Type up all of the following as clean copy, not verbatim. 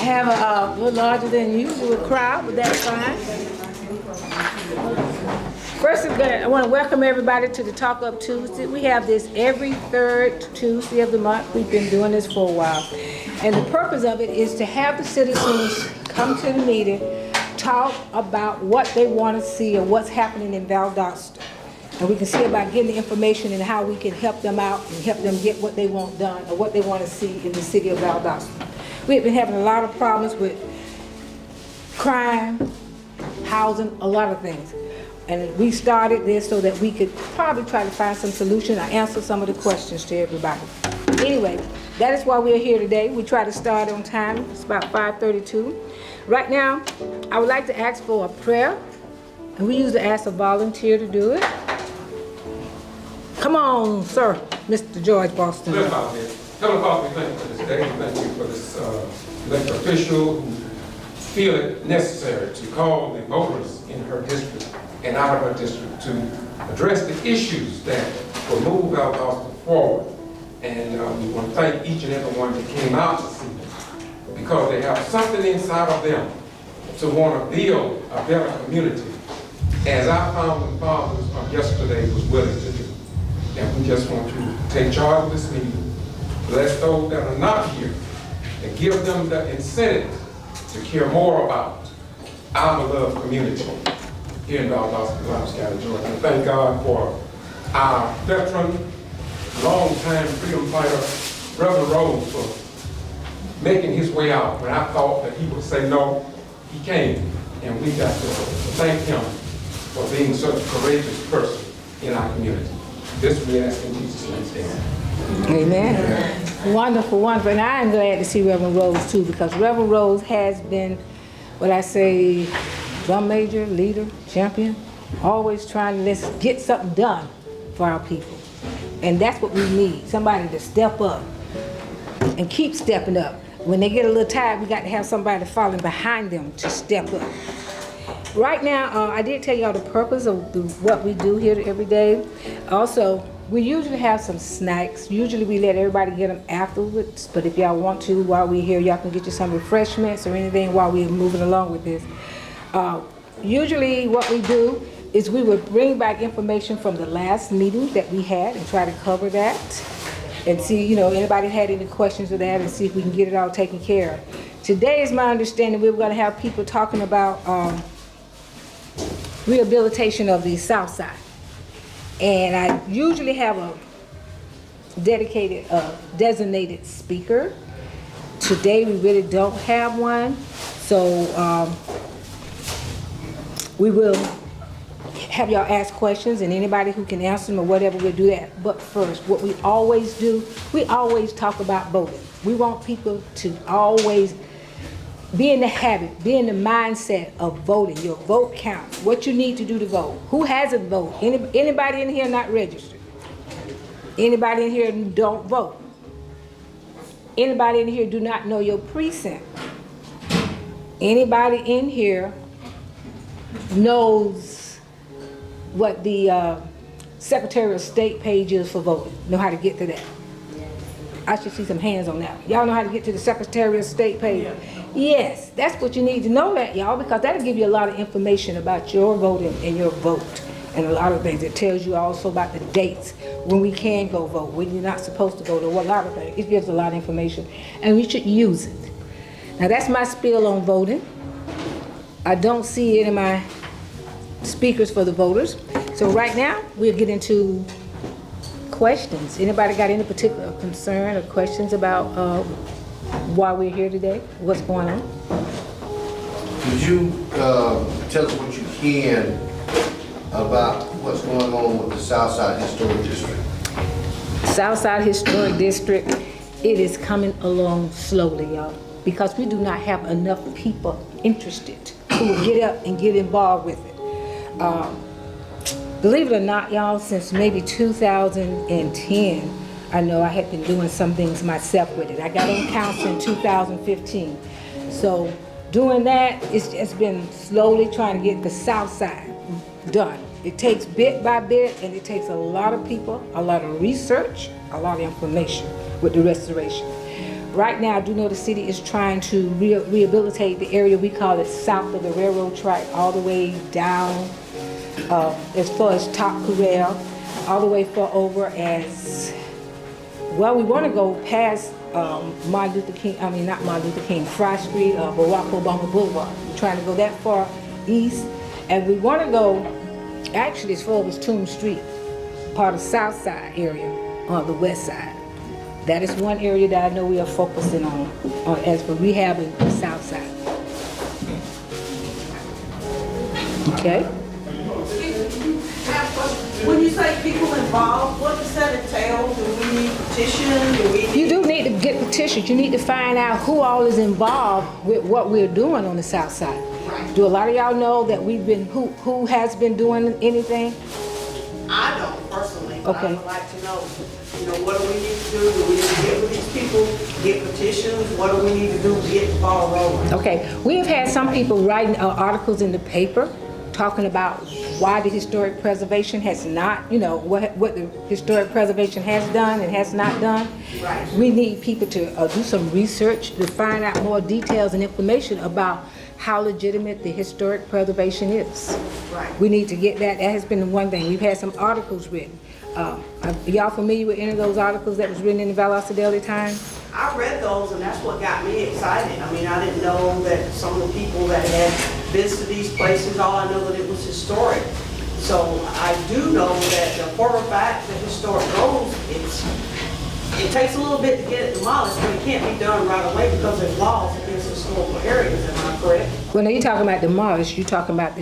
have a little larger than usual crowd, but that's fine. First, I want to welcome everybody to the Talk Up Tuesday. We have this every third Tuesday of the month. We've been doing this for a while. And the purpose of it is to have the citizens come to the meeting, talk about what they want to see or what's happening in Valdosta. And we can see about getting the information and how we can help them out and help them get what they want done or what they want to see in the city of Valdosta. We've been having a lot of problems with crime, housing, a lot of things. And we started this so that we could probably try to find some solution or answer some of the questions to everybody. Anyway, that is why we're here today. We try to start on time. It's about 5:32. Right now, I would like to ask for a prayer. And we usually ask a volunteer to do it. Come on, sir, Mr. George Boston. Heavenly Father, we thank you for this day. We thank you for this elected official who feel it necessary to call the voters in her district and out of her district to address the issues that will move Valdosta forward. And we want to thank each and every one that came out to see them because they have something inside of them to want to build a better community, as our founding fathers of yesterday was willing to do. And we just want to take charge of this meeting, bless those that are not here, and give them the incentive to care more about our beloved community here in Valdosta, County, Georgia. And thank God for our veteran, long-time freedom fighter, Reverend Rose, for making his way out. When I thought that he would say no, he came, and we got to thank him for being such a courageous person in our community. This we ask in Jesus' name. Amen. Wonderful, wonderful. And I am glad to see Reverend Rose too, because Reverend Rose has been, what I say, drum major, leader, champion, always trying to let's get something done for our people. And that's what we need, somebody to step up and keep stepping up. When they get a little tired, we got to have somebody following behind them to step up. Right now, I did tell y'all the purpose of what we do here every day. Also, we usually have some snacks. Usually we let everybody get them afterwards, but if y'all want to, while we're here, y'all can get you some refreshments or anything while we're moving along with this. Usually what we do is we would bring back information from the last meeting that we had and try to cover that and see, you know, anybody had any questions of that and see if we can get it all taken care of. Today is my understanding we were going to have people talking about rehabilitation of the South Side. And I usually have a dedicated, designated speaker. Today we really don't have one. So we will have y'all ask questions and anybody who can answer them or whatever, we'll do that. But first, what we always do, we always talk about voting. We want people to always be in the habit, be in the mindset of voting. Your vote counts. What you need to do to vote. Who hasn't voted? Anybody in here not registered? Anybody in here don't vote? Anybody in here do not know your precinct? Anybody in here knows what the Secretary of State page is for voting? Know how to get to that? I should see some hands on that. Y'all know how to get to the Secretary of State page? Yes, that's what you need to know that, y'all, because that'll give you a lot of information about your voting and your vote and a lot of things. It tells you also about the dates when we can go vote, when you're not supposed to vote, or a lot of things. It gives a lot of information, and we should use it. Now, that's my spiel on voting. I don't see any of my speakers for the voters. So right now, we'll get into questions. Anybody got any particular concern or questions about why we're here today? What's going on? Could you tell us what you can about what's going on with the Southside Historic District? Southside Historic District, it is coming along slowly, y'all, because we do not have enough people interested who will get up and get involved with it. Believe it or not, y'all, since maybe 2010, I know I had been doing some things myself with it. I got on council in 2015. So doing that, it's just been slowly trying to get the South Side done. It takes bit by bit, and it takes a lot of people, a lot of research, a lot of information with the restoration. Right now, I do know the city is trying to rehabilitate the area, we call it south of the railroad track, all the way down as far as Top Corral, all the way for over as, well, we want to go past Martin Luther King, not Martin Luther King, Fry Street, Barack Obama Boulevard. We're trying to go that far east, and we want to go actually as far as Toomey Street, part of South Side area on the west side. That is one area that I know we are focusing on as for rehabbing the South Side. Okay? When you say people involved, what does that entail? Do we need petition? Do we need? You do need to get petitions. You need to find out who all is involved with what we're doing on the South Side. Right. Do a lot of y'all know that we've been, who has been doing anything? I don't personally, but I Okay. would like to know, what do we need to do? Do we need to get with these people, get petitions? What do we need to do to get the ball rolling? Okay, we have had some people writing articles in the paper talking about why the historic preservation has not, what the historic preservation has done and has not done. Right. We need people to do some research to find out more details and information about how legitimate the historic preservation is. Right. We need to get that. That has been the one thing. We've had some articles written. Y'all familiar with any of those articles that was written in the Valdosta Daily Times? I read those and that's what got me excited. I mean, I didn't know that some of the people that had visited these places, all I know that it was historic. So I do know that for a fact, the historic roads, it takes a little bit to get it demolished, but it can't be done right away because there's laws against historical areas, am I correct? Well, now you're talking about demolished, you're talking about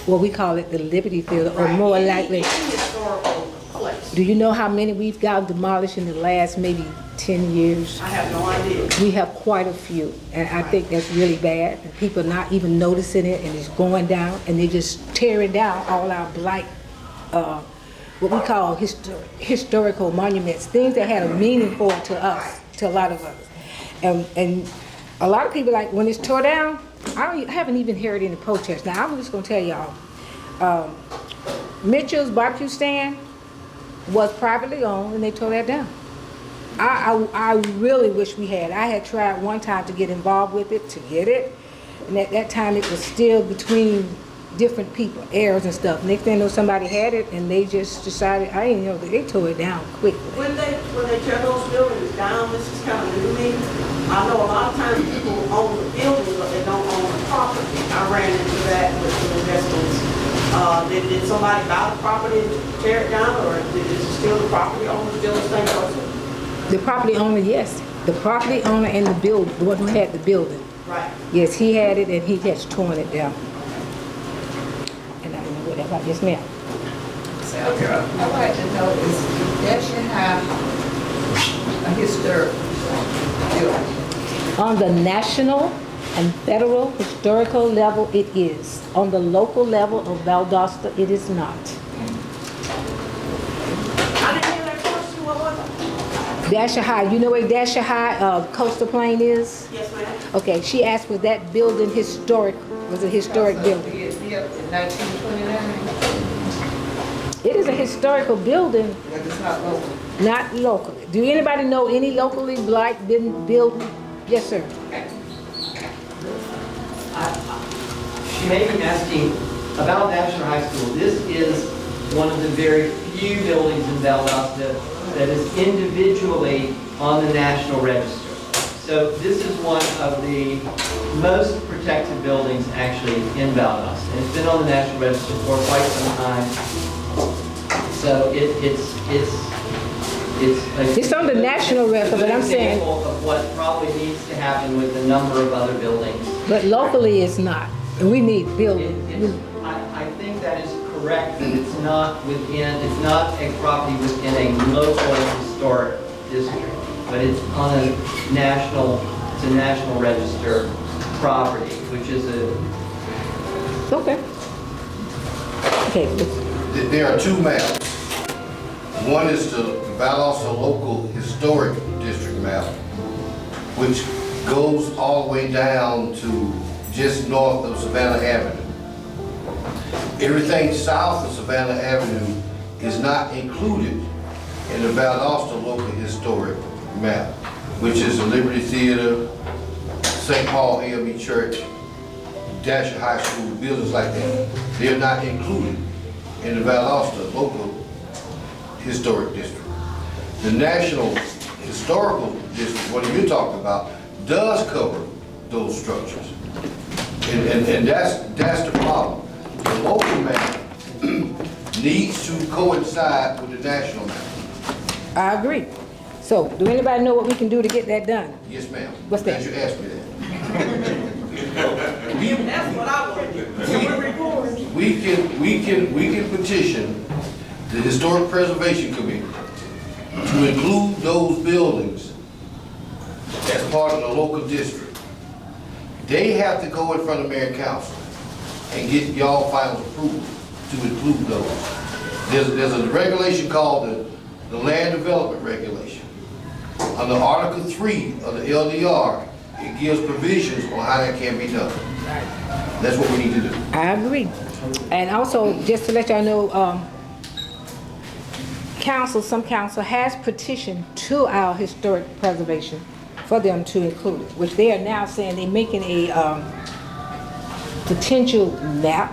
what we call it, the Liberty Field, or Right. more Any likely. historical place. Do you know how many we've got demolished in the last maybe 10 years? I have no idea. We have quite a few, and I think that's really bad. And people are not even noticing it, and it's going down, and they're just tearing down all our blight, what we call historical monuments, things that had a meaning for to us, to a lot of us. And a lot of people, like, when it's tore down, I haven't even heard any protests. Now, I'm just gonna tell y'all, Mitchell's barbecue stand was privately owned, and they tore that down. I really wish we had. I had tried one time to get involved with it, to get it, and at that time it was still between different people, heirs and stuff. Next thing I know, somebody had it, and they just decided, I didn't know, they tore it down quickly. When they tear those buildings down, this is kind of new to me. I know a lot of times people own the building, but they don't own the property. I ran into that with some investors. Did somebody buy the property and tear it down, or is it still the property owner, still the same person? The property owner, yes. The property owner and the one who had the building. Right. Yes, he had it, and he has torn it down. And I don't know what about, yes, ma'am. Sandra, I'd like to know is, does you have a historic building? On the national and federal historical level, it is. On the local level of Valdosta, it is not. I didn't hear that question, what was it? Dasher High, you know where Dasher High Coastal Plain is? Yes, ma'am. Okay, she asked, was that building historic? Was it a historic building? It built in 1929, It is a historical building, but it's not local. not local. Do anybody know any locally black didn't build? Yes, sir. She may be asking about National High School. This is one of the very few buildings in Valdosta that is individually on the National Register. So this is one of the most protected buildings actually in Valdosta. And it's been on the National Register for quite some time. So It's on the National Register, but I'm saying, example of what probably needs to happen with a number of other buildings. but locally it's not. And we need building. I think that is correct, that it's not a property within a local historic district, but it's on a national register property, which is Okay. Okay, There are two maps. One is the Valdosta Local Historic District map, which goes all the way down to just north of Savannah Avenue. Everything south of Savannah Avenue is not included in the Valdosta Local Historic map, which is the Liberty Theater, St. Paul AME Church, Dasher High School, buildings like that. They're not included in the Valdosta local historic district. The National Historical District, what you're talking about, does cover those structures. And that's the problem. The local map needs to coincide with the national map. I agree. So, do anybody know what we can do to get that done? Yes, ma'am. What's that? Glad you asked me that. That's what I want to do. We can petition the Historic Preservation Committee to include those buildings as part of the local district. They have to go in front of Mayor and Council and get y'all final approval to include those. There's a regulation called the Land Development Regulation. Under Article 3 of the LDR, it gives provisions on how that can be done. That's what we need to do. I agree. And also, just to let y'all know, some council has petitioned to our historic preservation for them to include it, which they are now saying they're making a potential map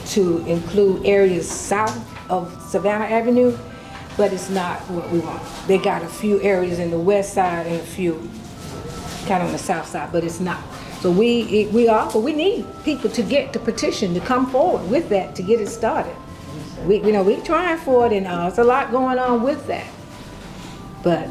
to include areas south of Savannah Avenue, but it's not what we want. They got a few areas in the west side and a few kind of on the south side, but it's not. So we need people to get the petition to come forward with that to get it started. We're trying for it, and there's a lot going on with that. But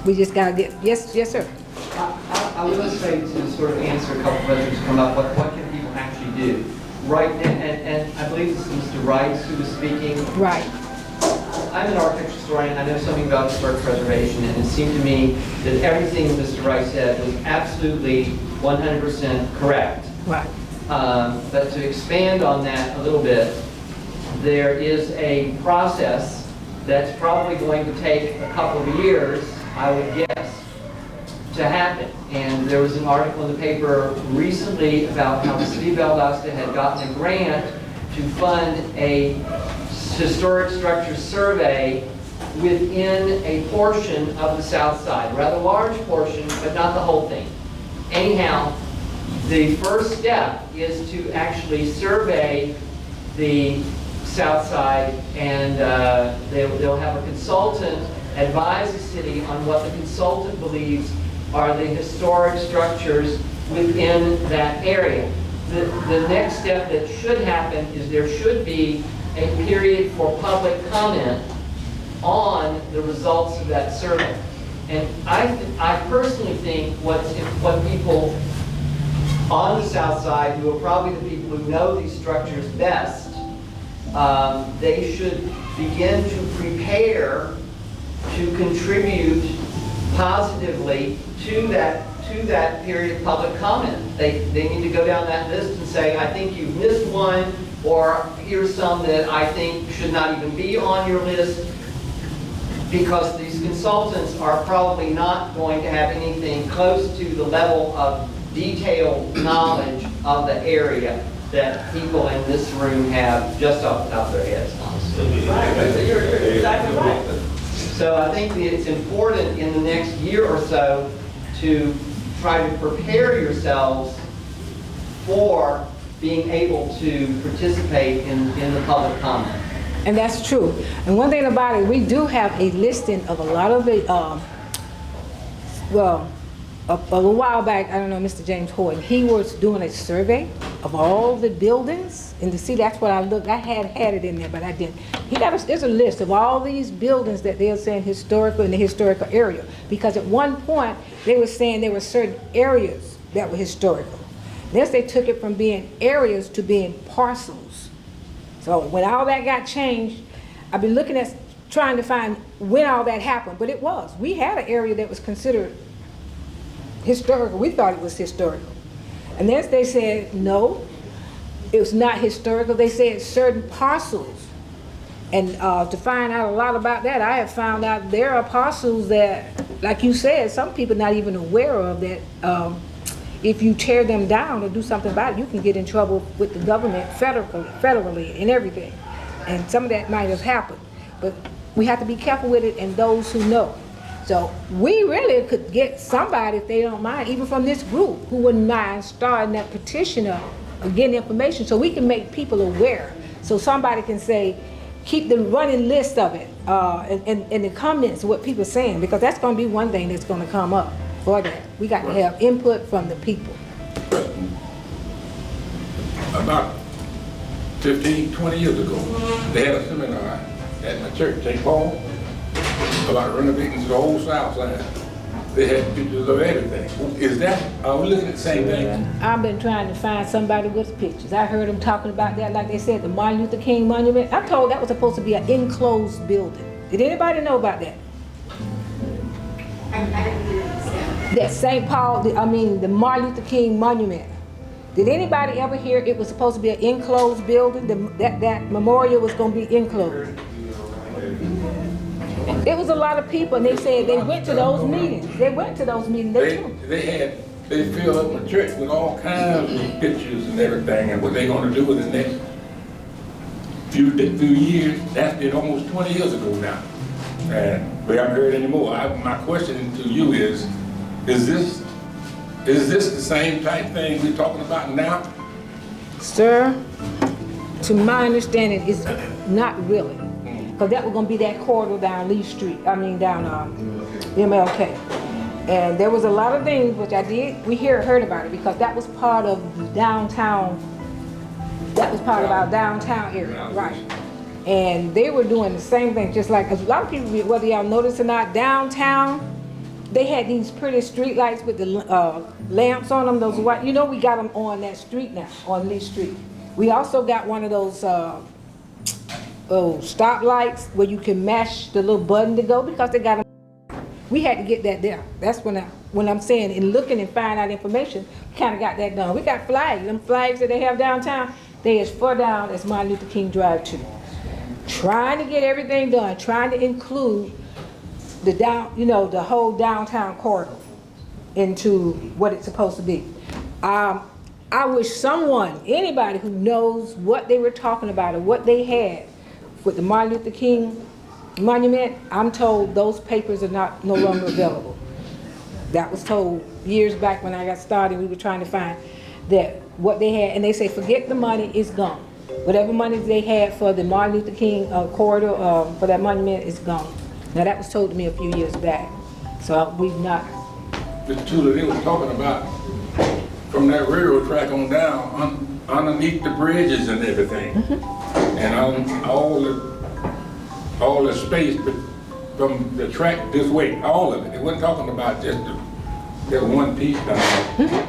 we just gotta get, yes, sir. I would say to sort of answer a couple of questions come up, what can people actually do? Right, and I believe this is Mr. Rice who was speaking. Right. I'm an architecture historian, I know something about historic preservation, and it seemed to me that everything Mr. Rice said was absolutely 100% correct. Right. But to expand on that a little bit, there is a process that's probably going to take a couple of years, I would guess, to happen. And there was an article in the paper recently about how the city of Valdosta had gotten a grant to fund a historic structure survey within a portion of the south side, a rather large portion, but not the whole thing. Anyhow, the first step is to actually survey the south side, and they'll have a consultant advise the city on what the consultant believes are the historic structures within that area. The next step that should happen is there should be a period for public comment on the results of that survey. And I personally think what people on the south side, who are probably the people who know these structures best, they should begin to prepare to contribute positively to that period of public comment. They need to go down that list and say, I think you've missed one, or here's some that I think should not even be on your list, because these consultants are probably not going to have anything close to the level of detailed knowledge of the area that people in this room have just off the top of their heads. Right, you're exactly right. So I think that it's important in the next year or so to try to prepare yourselves for being able to participate in the public comment. And that's true. And one thing about it, we do have a listing of a lot of the, a while back, I don't know, Mr. James Horton, he was doing a survey of all the buildings in the city. That's what I looked, I had it in there, but I didn't. There's a list of all these buildings that they're saying historical in the historical area. Because at one point, they were saying there were certain areas that were historical. Then they took it from being areas to being parcels. So when all that got changed, I've been looking at, trying to find when all that happened, but it was. We had an area that was considered historical. We thought it was historical. And then they said, no, it was not historical. They said certain parcels. And to find out a lot about that, I have found out there are parcels that, like you said, some people not even aware of that. If you tear them down or do something about it, you can get in trouble with the government federally and everything. And some of that might have happened. But we have to be careful with it, and those who know. So we really could get somebody, if they don't mind, even from this group, who wouldn't mind starting that petition up or getting information so we can make people aware. So somebody can say, keep the running list of it, and the comments, what people are saying, because that's gonna be one thing that's gonna come up for that. We got to have input from the people. About 15, 20 years ago, they had a seminar at my church, St. Paul, about renovating the whole south side. They had pictures of everything. Is that, are we looking at the same thing? I've been trying to find somebody with pictures. I heard them talking about that, like they said, the Martin Luther King Monument. I'm told that was supposed to be an enclosed building. Did anybody know about that? That St. Paul, the Martin Luther King Monument. Did anybody ever hear it was supposed to be an enclosed building? That memorial was going to be enclosed. It was a lot of people, and they said they went to those meetings. They went to those meetings. They filled up my church with all kinds of pictures and everything, and what they're gonna do in the next few years. That's been almost 20 years ago now, and we haven't heard any more. My question to you is this the same type thing we're talking about now? Sir, to my understanding, it's not really. Because that was going to be that corridor down Lee Street, down MLK. And there was a lot of things which we heard about it, because that was part of the downtown, that was part of our downtown area, right? And they were doing the same thing, just like, a lot of people, whether y'all notice or not, downtown, they had these pretty street lights with the lamps on them, those white, we got them on that street now, on Lee Street. We also got one of those stop lights where you can mash the little button to go, because they got them. We had to get that there. That's when I'm saying, in looking and finding out information, we kind of got that done. We got flags, them flags that they have downtown, they as far down as Martin Luther King Drive too. Trying to get everything done, trying to include the whole downtown corridor into what it's supposed to be. I wish anybody who knows what they were talking about or what they had with the Martin Luther King Monument, I'm told those papers are no longer available. That was told years back when I got started. We were trying to find that what they had, and they say forget the money, it's gone. Whatever money they had for the Martin Luther King corridor for that monument is gone. Now that was told to me a few years back, so we've not. Mr. TOOLEY, they were talking about from that railroad track on down, underneath the bridges and everything. And all the space from the track this way, all of it. They wasn't talking about just that one piece down there.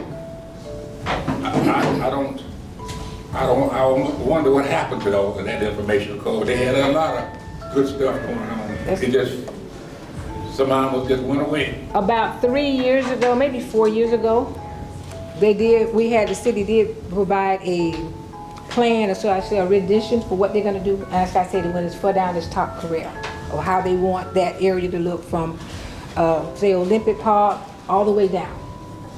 I wonder what happened to all of that information, because they had a lot of good stuff going on. It just somehow just went away. About 3 years ago, maybe 4 years ago, the city did provide a plan, or so I say a rendition for what they're gonna do, as I said, when it's far down this top corral, or how they want that area to look from, say, Olympic Park all the way down,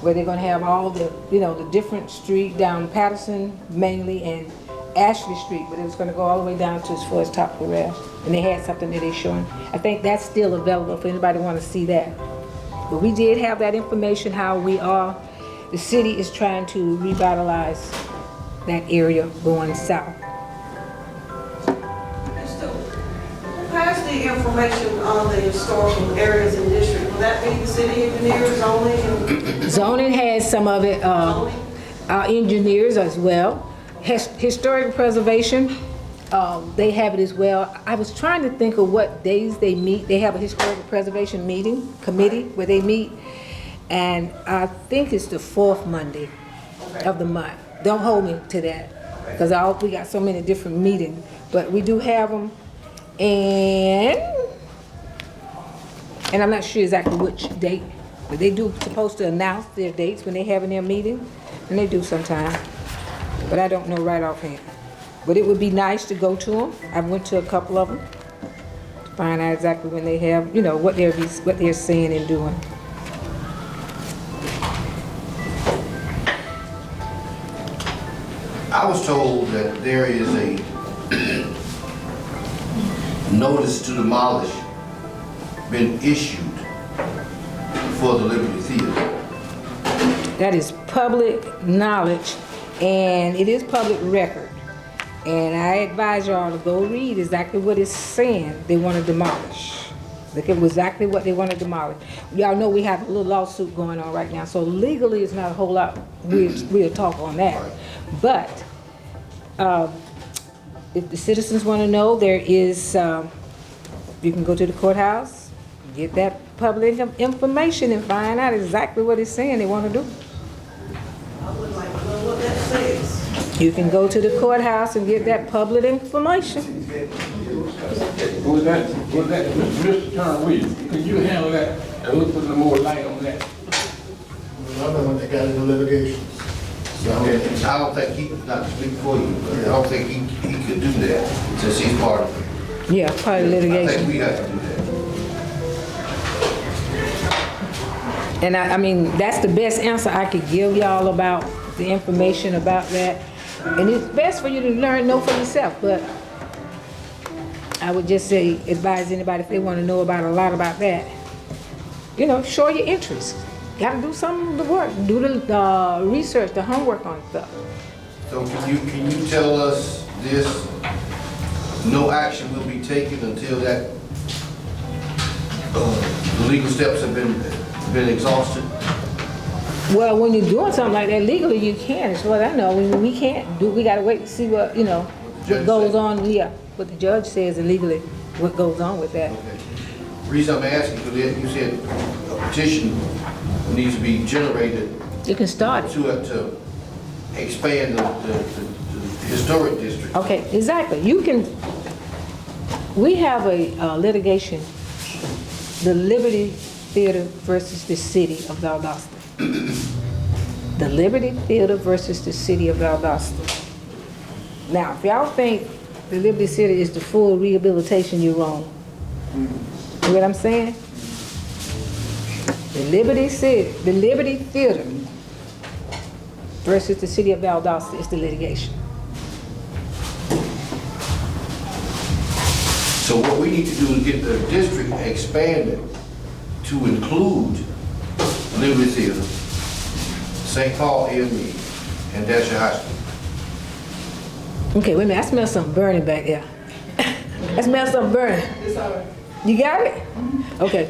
where they're gonna have all the, the different street down Patterson mainly and Ashley Street, but it was gonna go all the way down to as far as top corral. And they had something that they're showing. I think that's still available for anybody want to see that. But we did have that information, how the city is trying to revitalize that area going south. Who has the information on the historical areas and districts? Will that be the city engineers only? Zoning has some of it, our engineers as well. Historic preservation, they have it as well. I was trying to think of what days they meet. They have a historical preservation committee where they meet, and I think it's the fourth Monday of the month. Don't hold me to that, because we got so many different meetings, but we do have them, and I'm not sure exactly which date, but they do supposed to announce their dates when they having their meeting, and they do sometimes, but I don't know right offhand. But it would be nice to go to them. I went to a couple of them to find out exactly when they have, what they're saying and doing. I was told that there is a notice to demolish been issued for the Liberty Theater. That is public knowledge, and it is public record. And I advise y'all to go read exactly what it's saying they want to demolish. Look at exactly what they want to demolish. Y'all know we have a little lawsuit going on right now, so legally it's not a whole lot. We'll talk on that. But if the citizens want to know, there is, you can go to the courthouse, get that public information and find out exactly what it's saying they want to do. I would like to know what that says. You can go to the courthouse and get that public information. Was that, Mr. Turner Williams, could you handle that and look for some more light on that? I'm the one that got into litigation. So, I don't think he, not to speak for you, but I don't think he could do that since he's part of it. Yeah, part of I think litigation. we have to do that. And I mean, that's the best answer I could give y'all about the information about that. And it's best for you to know for yourself, but I would just say, advise anybody if they want to know about a lot about that, you know, show your interest. Got to do some of the work, do the research, the homework on stuff. So can you tell us this, no action will be taken until that, the legal steps have been exhausted? Well, when you're doing something like that legally, you can, as what I know. We can't do, we got to wait to see what, you know, what goes on, yeah, what the judge says and legally what goes on with that. Okay. Reason I'm asking, because you said a petition needs to be generated You can start it. to expand the historic district. Okay, exactly. You can, we have a litigation, the Liberty Theater versus the city of Valdosta. The Liberty Theater versus the city of Valdosta. Now, if y'all think the Liberty Theater is the full rehabilitation, you're wrong. You know what I'm saying? The Liberty Theater versus the city of Valdosta is the litigation. So what we need to do is get the district expanded to include Liberty Theater, St. Paul AME, and Dasher High School. Okay, wait a minute, I smell something burning back there. I smell something burning. It's all right. You got it? Okay.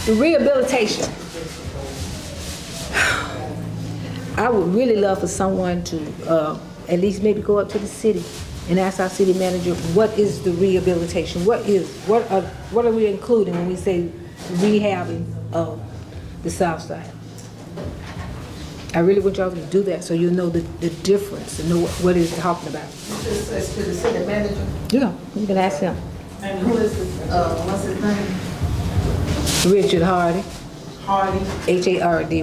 The rehabilitation. I would really love for someone to at least maybe go up to the city and ask our city manager, what is the rehabilitation? What are we including when we say rehabbing of the South Side? I really want y'all to do that so you know the difference and know what it's talking about. This is to the city manager. Yeah, you can ask him. And who is this, what's his name? Richard Hardy, Hardy. Hardy.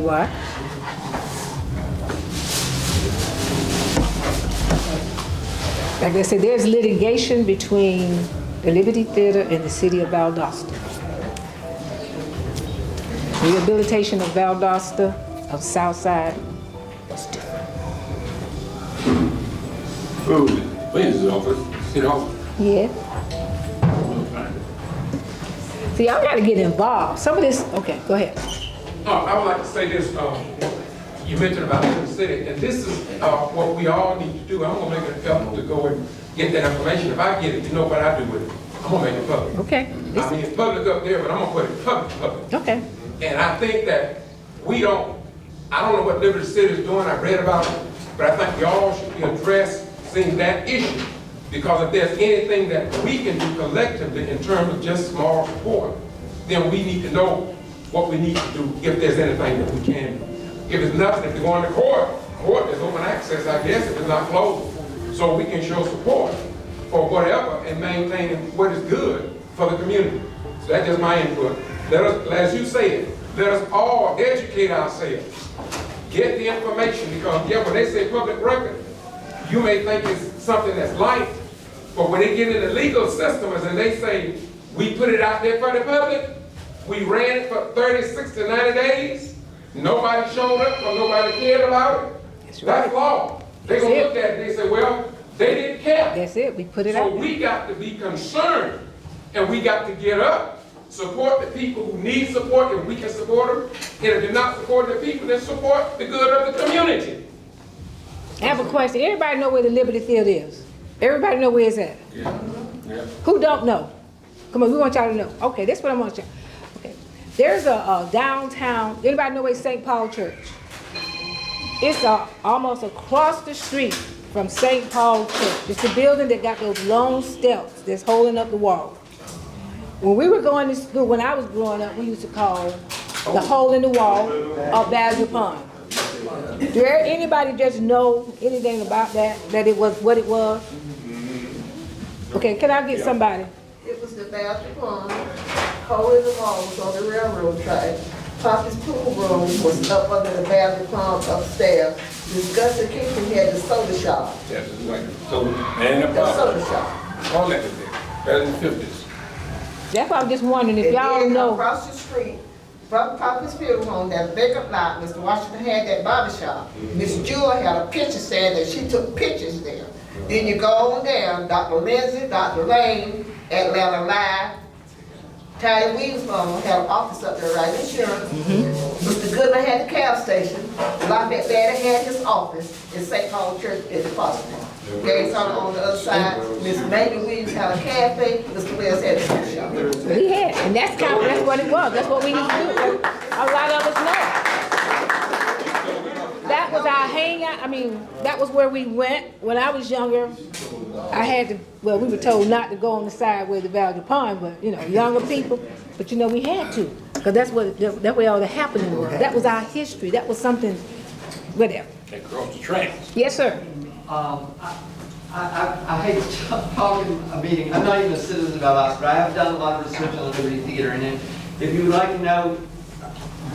Like I said, there's litigation between the Liberty Theater and the city of Valdosta. Rehabilitation of Valdosta, of Southside, is different. Oh, where's his office? City office? Yeah. We'll find it. See, y'all gotta get involved. Some of this, okay, go ahead. I would like to say this, you mentioned about the city, and this is what we all need to do. I'm gonna make an effort to go and get that information. If I get it, you know what I do with it. I'm gonna make it public. Okay. I mean, it's public up there, but I'm gonna put it public. Okay. And I think that I don't know what Liberty City is doing, I read about it, but I think we all should be addressing that issue. Because if there's anything that we can do collectively in terms of just small support, then we need to know what we need to do if there's anything that we can do. If it's nothing, if they're going to court is open access, I guess, if it's not closed. So we can show support for whatever and maintaining what is good for the community. So that's just my input. Let us, as you said, let us all educate ourselves. Get the information, because yeah, when they say public record, you may think it's something that's light, but when they get in the legal system and they say, we put it out there for the public, we ran it for 30, 60, 90 days, nobody showed up or nobody cared about it, that's law. They're going to look at it and they say, well, they didn't care. That's it, we put it out So there. we got to be concerned and we got to get up support the people who need support, and we can support them. And if they're not supporting the people, then support the good of the community. I have a question. Everybody know where the Liberty Theater is? Everybody know where it's at? Yeah. Who don't know? Come on, we want y'all to know. Okay, that's what I want y'all. Okay, there's a downtown. Anybody know where St. Paul Church? It's almost across the street from St. Paul Church. It's the building that got those long steps that's holding up the wall. When we were going to school, when I was growing up, we used to call the hole in the wall of Valdosta Pond. Do anybody just know anything about that? That it was what it was? Okay, can I get somebody? It was the Valdosta Pond, hole in the wall was on the railroad track. Poppy's pool room was up under the Valdosta Pond upstairs. Disgusting Kitchen had the soda shop. Yes, it's like soda and a The soda pop. shop. All that was there. Better than 50s. That's why I'm just wondering if And y'all then know. across the street, from Poppy's funeral home, that vacant lot, Mr. Washington had that barber shop. Miss Jewel had a picture saying that she took pictures there. Then you go on down, Dr. Lindsay, Dr. Lane, Atlanta Live, Tyler Wiensbaum had an office up there writing insurance. Mr. Goodman had the cab station. Lafayette Daddy had his office in St. Paul Church in Foster. Gates on the other side. Miss Maggie Williams had a cafe. Mr. Wells had a food shop. We had, and that's what it was. That's what we need to do. A lot of us know. That was our hangout. I mean, that was where we went. When I was younger, I had to, well, we were told not to go on the side where the Valdosta Pond, but, you know, younger people, but you know, we had to. Because that's where all the happening was. That was our history. That was something, whatever. They crossed the tracks. Yes, sir. I hate to talk in a meeting, I'm not even a citizen of Valdosta, but I have done a lot of research on the Liberty Theater, and if you would like to know,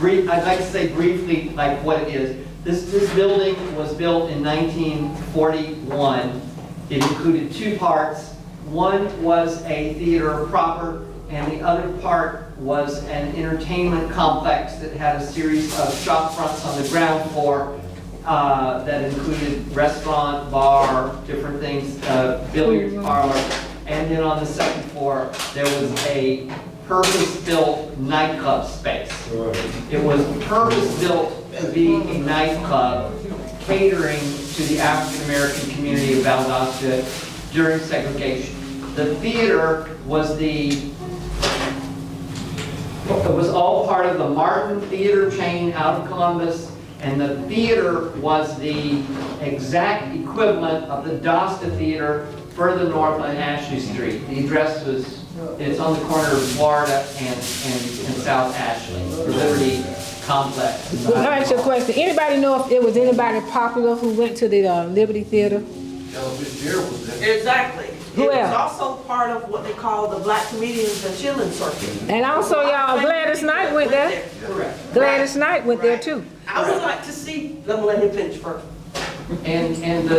I'd like to say briefly like what it is. This building was built in 1941. It included two parts. One was a theater proper, and the other part was an entertainment complex that had a series of shop fronts on the ground floor that included restaurant, bar, different things, billiards parlor. And then on the second floor, there was a purpose-built nightclub space. It was purpose-built to be a nightclub catering to the African-American community of Valdosta during segregation. The theater was it was all part of the Martin Theater chain out of Columbus, and the theater was the exact equivalent of the Dosta Theater further north on Ashley Street. The address was, it's on the corner of Florida and South Ashley, the Liberty Complex. Let me ask you a question. Anybody know if it was anybody popular who went to the Liberty Theater? Miss G.B.R was there. Exactly. Who It was else? also part of what they call the Black Comedians and Children's Circuit. And also, y'all, Gladys Knight went there. Correct. Gladys Knight went there Right. too. I would like to see, let me let him finish first. And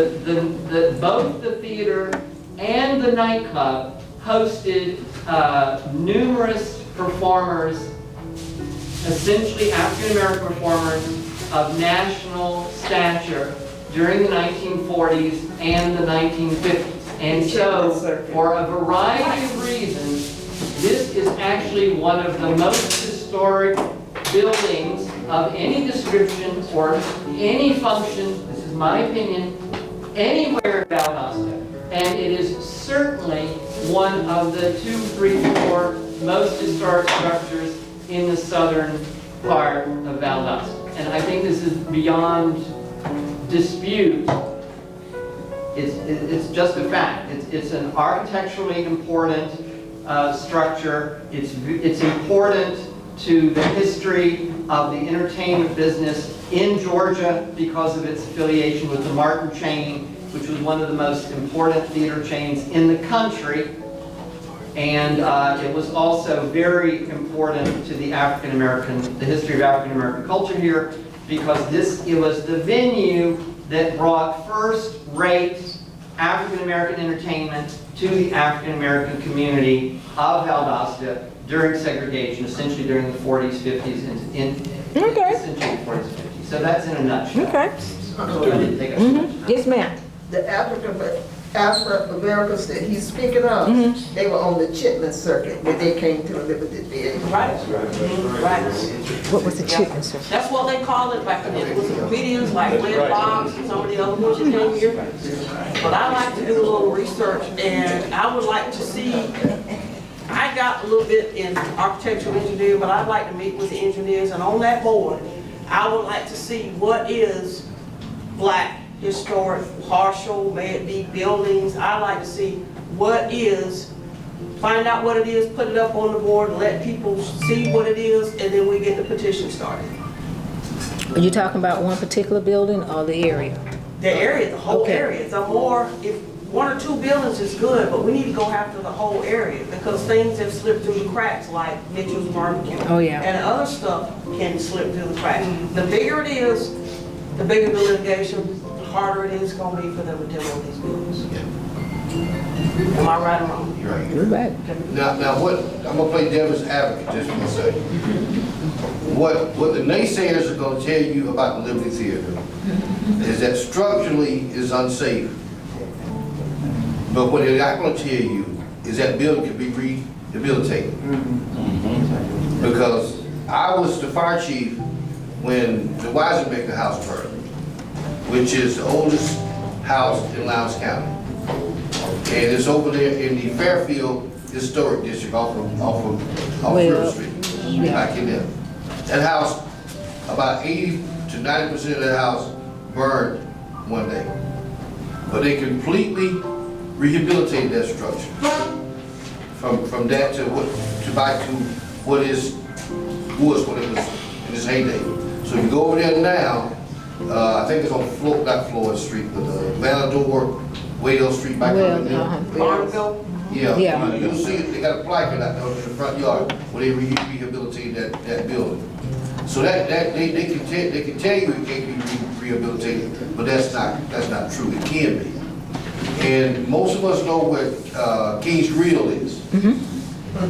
both the theater and the nightclub hosted numerous performers, essentially African-American performers of national stature during the 1940s and the 1950s. And so, for a variety of reasons, this is actually one of the most historic buildings of any description or any function, this is my opinion, anywhere in Valdosta. And it is certainly one of the 2, 3, 4 most historic structures in the southern part of Valdosta. And I think this is beyond dispute. It's just a fact. It's an architecturally important structure. It's important to the history of the entertainment business in Georgia because of its affiliation with the Martin chain, which was one of the most important theater chains in the country. And it was also very important to the the history of African-American culture here, because it was the venue that brought first-rate African-American entertainment to the African-American community of Valdosta during segregation, essentially during the 40s, 50s, and Okay. essentially the 40s, 50s. So that's in a nutshell. Okay. So I didn't take up too much time. Yes, ma'am. The African, African Americans that he's speaking of, Mm-hmm. they were on the Chitlin circuit when they came to the Liberty Bed. Right, right. What was the chicken, sir? That's what they call it back then. It was comedians like Red Fox and some of the other ones that came here. But I like to do a little research, and I would like to see, I got a little bit in architectural engineering, but I'd like to meet with the engineers, and on that board, I would like to see what is black, historic, partial, may it be buildings. I'd like to see what is, find out what it is, put it up on the board, let people see what it is, and then we get the petition started. Are you talking about one particular building or the area? The area, the whole Okay. area. The more, if one or two buildings is good, but we need to go after the whole area because things have slipped through the cracks, like Mitchell's Barbecue. Oh, yeah. And other stuff can slip through the cracks. The bigger it is, the bigger the litigation, the harder it is gonna be for them to demo these buildings. Am I right or wrong? You're right. You're right. Now what, I'm gonna play devil's advocate just for a second. What the naysayers are gonna tell you about the Liberty Theater is that structurally is unsafe. But what they're not gonna tell you is that building can be rehabilitated. Because I was the fire chief when the Weisenbecker house burned, which is the oldest house in Lowndes County. And it's over there in the Fairfield Historic District off River Street, back in there. That house, about 80 to 90% of that house burned one day. But they completely rehabilitated that structure. From that to back to what was when it was in its heyday. So if you go over there now, I think it's on not Floyd Street, but Valdosta, Whale Street back over there. Barnville? Yeah, Yeah. you'll see it, they got a placard out there in the front yard where they rehabilitated that building. So that they can tell you it can't be rehabilitated, but that's not true. It can be. And most of us know what King's Grill is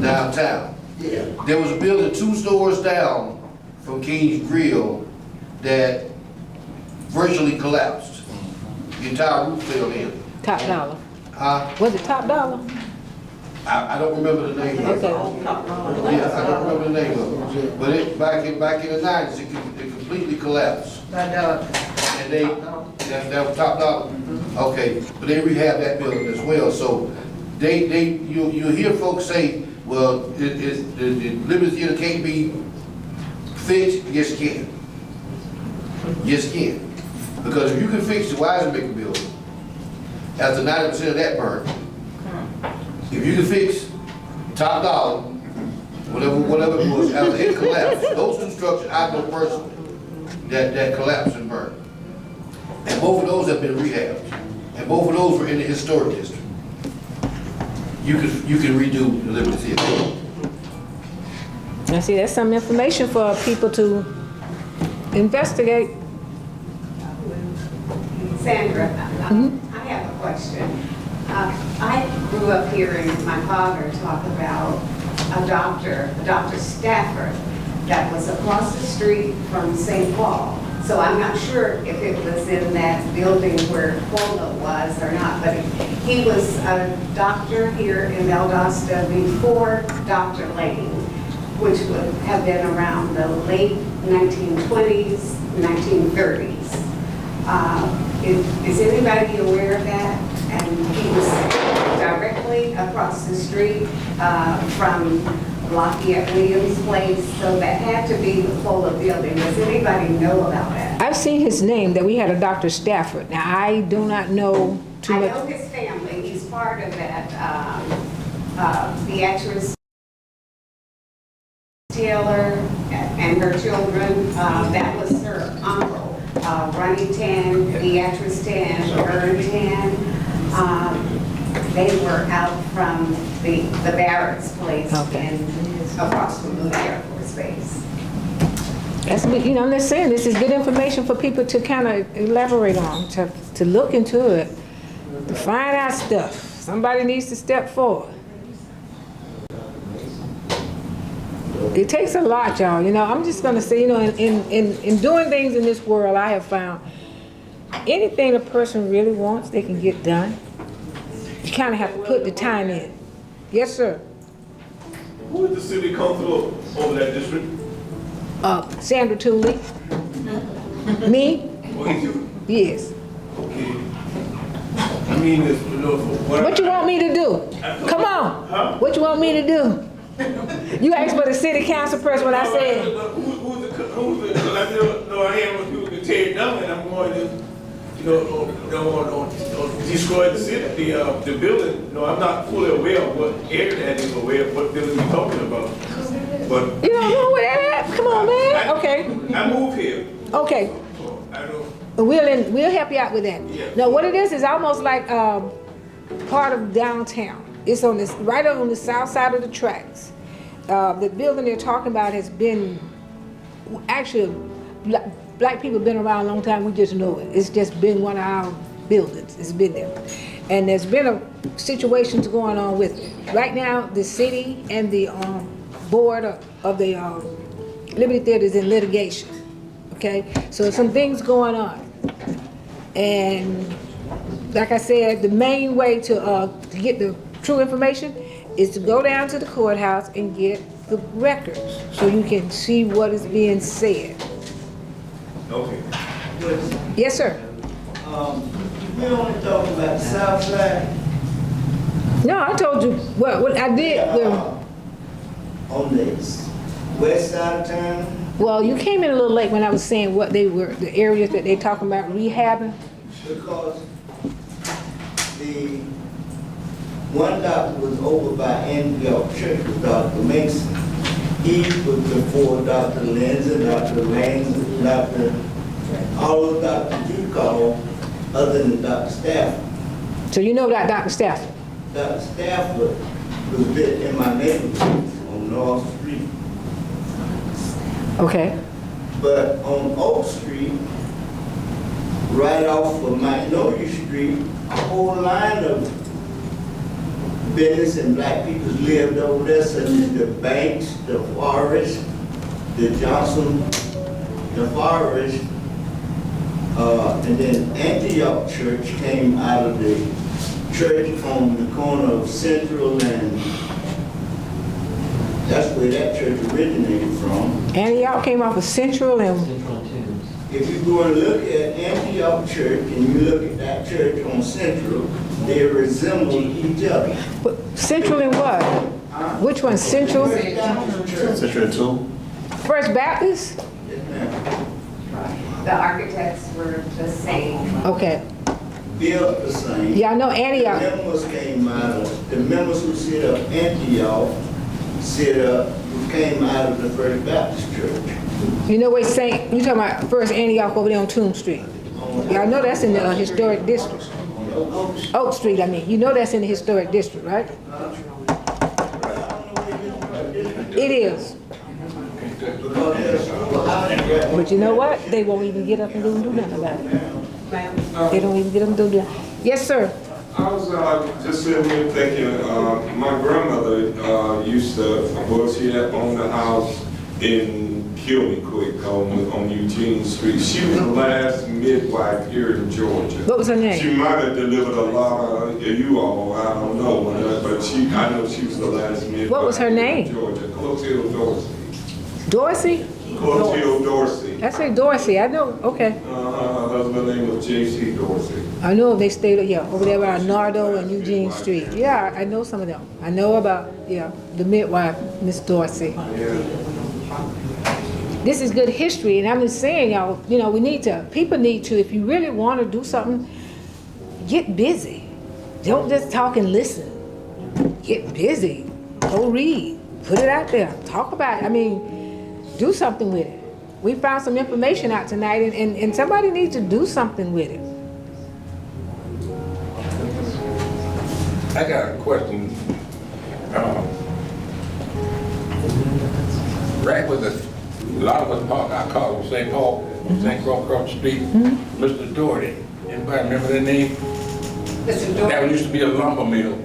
downtown. Yeah. There was a building 2 stores down from King's Grill that virtually collapsed. The entire roof fell in. Top dollar. Was it Top Dollar? I don't remember the name of it. Okay. Yeah, I don't remember the name of it. But it, back in the 90s, it completely collapsed. And that was Top Dollar? Okay, but they rehabbed that building as well. So you hear folks say, well, the Liberty Theater can't be fixed. Yes, it can. Yes, it can. Because if you can fix the Weisenbecker building, after 90% of that burned, if you can fix Top Dollar, whatever it was, after it collapsed, those 2 structures I know personally that collapsed and burned. And both of those have been rehabbed. And both of those were in the historic district. You can redo the Liberty Theater. Now see, that's some information for people to investigate. Sandra, I have a question. I grew up hearing my father talk about a Dr. Stafford, that was across the street from St. Paul. So I'm not sure if it was in that building where Cuomo was or not, but he was a doctor here in Valdosta before Dr. Lane, which would have been around the late 1920s, 1930s. Is anybody aware of that? And he was directly across the street from Lafayette Williams Place, so that had to be the Fuller building. Does anybody know about that? I've seen his name, that we had a Dr. Stafford. Now, I do not know too much. I know his family. He's part of that, Beatrice Taylor and her children. That was her uncle. Ronnie Tan, Beatrice Tan, Ern Tan. They were out from the barracks place across from the Air Force Base. That's, you know, I'm just saying, this is good information for people to kind of elaborate on, to look into it, to find out stuff. Somebody needs to step forward. It takes a lot, y'all. You know, I'm just gonna say, you know, in doing things in this world, I have found anything a person really wants, they can get done. You kind of have to put the time in. Yes, sir. Who is the city council over that district? Sandra TOOLEY. Me? Or is you? Yes. Okay. I mean, it's, you know, What you want me to do? Come on. Huh? What you want me to do? You asked for the city council person when I said. Who's the, I know I am with people to tear it down, and I'm going to, you know, destroy the city, the building. No, I'm not fully aware of what area that is, aware of what building you're talking about. But You don't know where that at? Come on, man. Okay. I moved here. Okay. So I don't. We'll help you out with that. Yeah. Now, what it is almost like part of downtown. It's on this right on the south side of the tracks. The building they're talking about has been actually black people have been around a long time. We just know it. It's just been one of our buildings. It's been there, and there's been a situations going on with it. Right now, the city and the board of the Liberty Theater is in litigation. Okay, so some things going on, and like I said, the main way to get the true information is to go down to the courthouse and get the records so you can see what is being said. Okay. Yes, sir. We only talking about the south side. No, I told you what I did. On the west side of town. Well, you came in a little late when I was saying what they were, the areas that they talking about rehabbing. Because the one doctor was over by Antioch Church with Dr. Mason. He was before Dr. Lindsay, Dr. Langston, all of Dr. you call, other than Dr. Stafford. So you know that Dr. Stafford. Dr. Stafford was bit in my neighborhood on North Street. Okay. But on Oak Street, right off of Magnolia Street, a whole line of business and black people lived over there, such as the Banks, the Forest, the Johnson, the Forest, and then Antioch Church came out of the church on the corner of Central and that's where that church originated from. Antioch came off of Central and If you go and look at Antioch Church and you look at that church on Central, they resemble each other. Central and what? Which one? Central? Central 2. First Baptist? Yes, ma'am. The architects were the same. Okay. Built the same. Yeah, I know Antioch. The members came out of, the members who set up Antioch came out of the First Baptist Church. You know where Saint, you talking about First Antioch over there on Tomb Street? Yeah, I know that's in the historic district. Oak Street, I mean. You know that's in the historic district, right? It is. But you know what? They won't even get up and do nothing about it. They don't even get up and do that. Yes, sir. I was just sitting here thinking, my grandmother used to, well, she had owned a house in Kill Me Quick on Eugene Street. She was the last midwife here in Georgia. What was her name? She might have delivered a lot of you all, I don't know, but I know she was the last midwife. What was her name? In Georgia, Clotilde Dorsey. Dorsey? Clotilde Dorsey. I say Dorsey, I know, okay. Her husband's name was J.C. Dorsey. I know they stayed, yeah, over there around Nardo and Eugene Street. Yeah, I know some of them. I know about, yeah, the midwife, Miss Dorsey. Yeah. This is good history, and I'm just saying, y'all, you know, people need to, if you really want to do something, get busy. Don't just talk and listen. Get busy. Go read. Put it out there. Talk about it. I mean, do something with it. We found some information out tonight, and somebody needs to do something with it. I got a question. Right with a lot of us park our cars on St. Paul, St. Paul across the street, Mr. Doherty. Anybody remember that name? Mr. Dorr. That used to be a lumber mill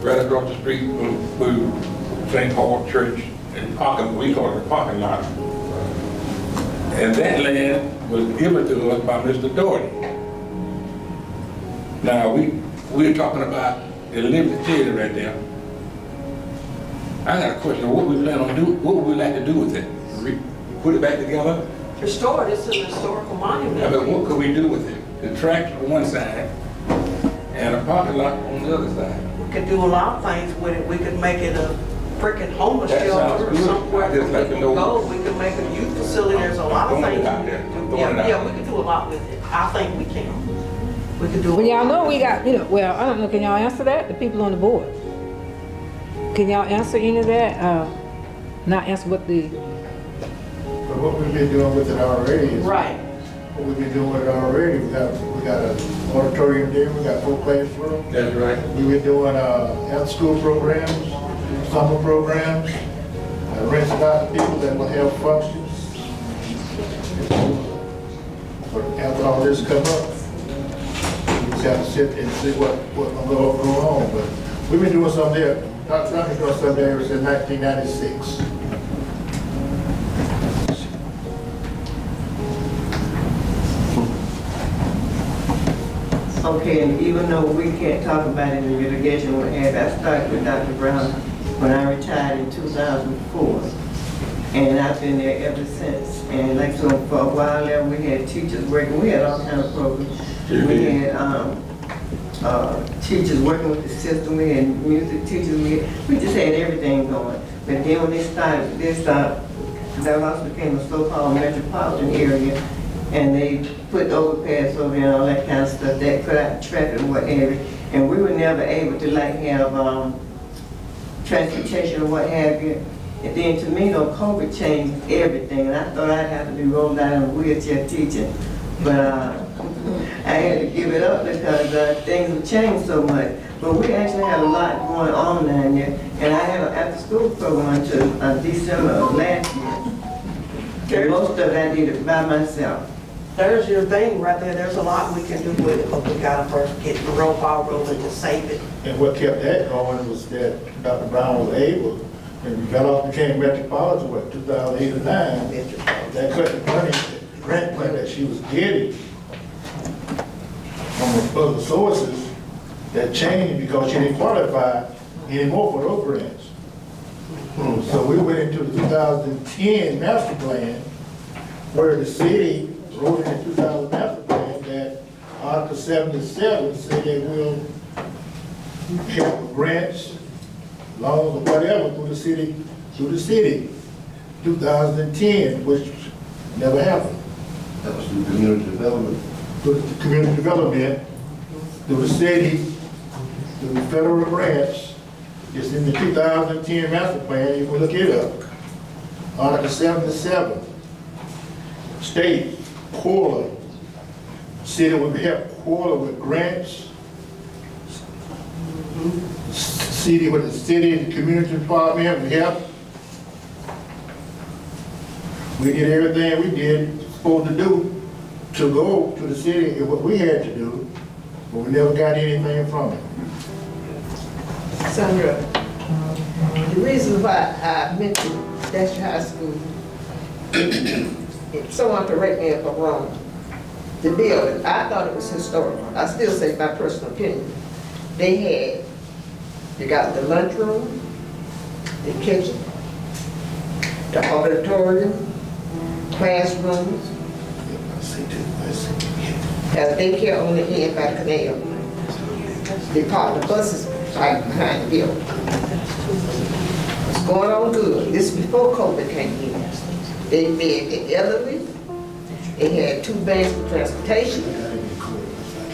right across the street from St. Paul Church and parking, we call it a parking lot. And that land was given to us by Mr. Doherty. Now, we're talking about the limited theater right there. I got a question, what we plan on what would we like to do with it? Put it back together? Restore it, it's an historical monument. I mean, what could we do with it? The track on one side and a parking lot on the other side. We could do a lot of things with it. We could make it a freaking homeless That sounds shelter or good. somewhere I just where like to people know- go. We could make a youth facility. There's a lot of Throwing it things out we there. could do. Throwing it out Yeah, we there. could do a lot with it. I think we can. We could do. Well, y'all know we got, well, I don't know, can y'all answer that? The people on the board. Can y'all answer any of that? Not answer what the, But what we've been doing with it already is. Right. What we've been doing with it already, we got an auditorium there, we got 4 classrooms. That's right. We've been doing, after-school programs, summer programs, renting out to people that will have functions. But after all this come up, we just have to sit and see what's gonna go on. But we've been doing something there, Dr. Trump been doing something there since 1996. Okay, and even though we can't talk about it in litigation, I started with Dr. Brown when I retired in 2004. And I've been there ever since. And like, so for a while there, we had teachers working, we had all kind of programs. We had teachers working with the system, we had music teachers, we just had everything going. But then when they started, Valdosta became a so-called metropolitan area, and they put overpass over there and all that kind of stuff, that cut out traffic and whatever. And we were never able to like have transportation or what have you. And then to me, though, COVID changed everything, and I thought I'd have to be rolled out in a wheelchair teaching. But I had to give it up because things have changed so much. But we actually had a lot going on down there, and I had an after-school program until December of last year. And most of it I did it by myself. There's your thing right there. There's a lot we can do with it, but we gotta first get the roll ball rolling to save it. And what kept that going was that Dr. Brown was able, and Valdosta became metropolitan, what, 2008 or 9, that cut the money, the grant money that she was getting from other sources, that changed because she didn't qualify anymore for those grants. So we went into the 2010 master plan, where the city wrote in the 2000 master plan that Article 77 said they will have grants, loans, or whatever through the city, 2010, which never happened. That was through community development. Through the community development, through the city, through the federal grants. It's in the 2010 master plan, you can look it up. Article 77, state, Corla, city would help Corla with grants. City with the city, the community department, we help. We did everything we did, supposed to do, to go to the city, and what we had to do, but we never got anything from it. Sandra, the reason why I mentioned Dasher High School, someone correct me if I'm wrong, the building, I thought it was historical. I still say my personal opinion. They got the lunchroom, the kitchen, the auditorium, classrooms, has daycare on the end by the canal. They park the buses right behind the building. It's going on good. This is before COVID came in. They fed the elderly. They had 2 vans for transportation.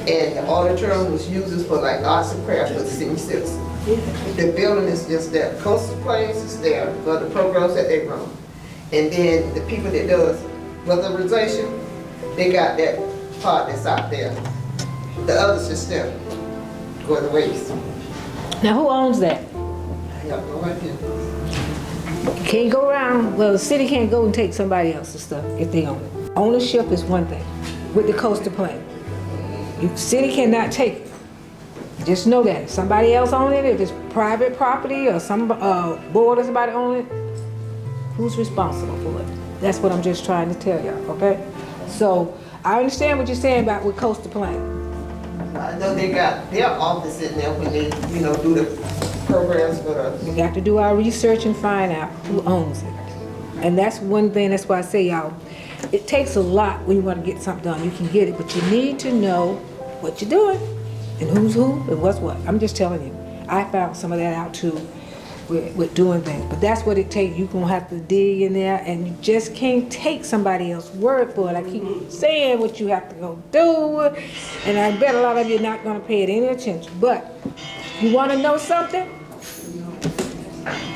And the auditorium was used for like arts and crafts for the senior citizens. The building is just there. Coastal Plains is there for the programs that they run. And then the people that does weatherization, they got that part that's out there. The others just there, going to waste. now who owns that? I have no idea. Can't go around, well, the city can't go and take somebody else's stuff if they own it. Ownership is one thing with the coastal plain. The city cannot take it. Just know that. If somebody else own it, if it's private property or some board or somebody own it, who's responsible for it? That's what I'm just trying to tell y'all, okay? So I understand what you're saying about with coastal plain. I know they got their office in there when they, do the programs for the. We got to do our research and find out who owns it. And that's one thing, that's why I say, y'all, it takes a lot when you want to get something done. You can get it, but you need to know what you're doing and who's who and what's what. I'm just telling you. I found some of that out too with doing things. But that's what it takes. You're going to have to dig in there, and you just can't take somebody else's word for it. I keep saying what you have to go do, and I bet a lot of you are not going to pay it any attention. But you want to know something?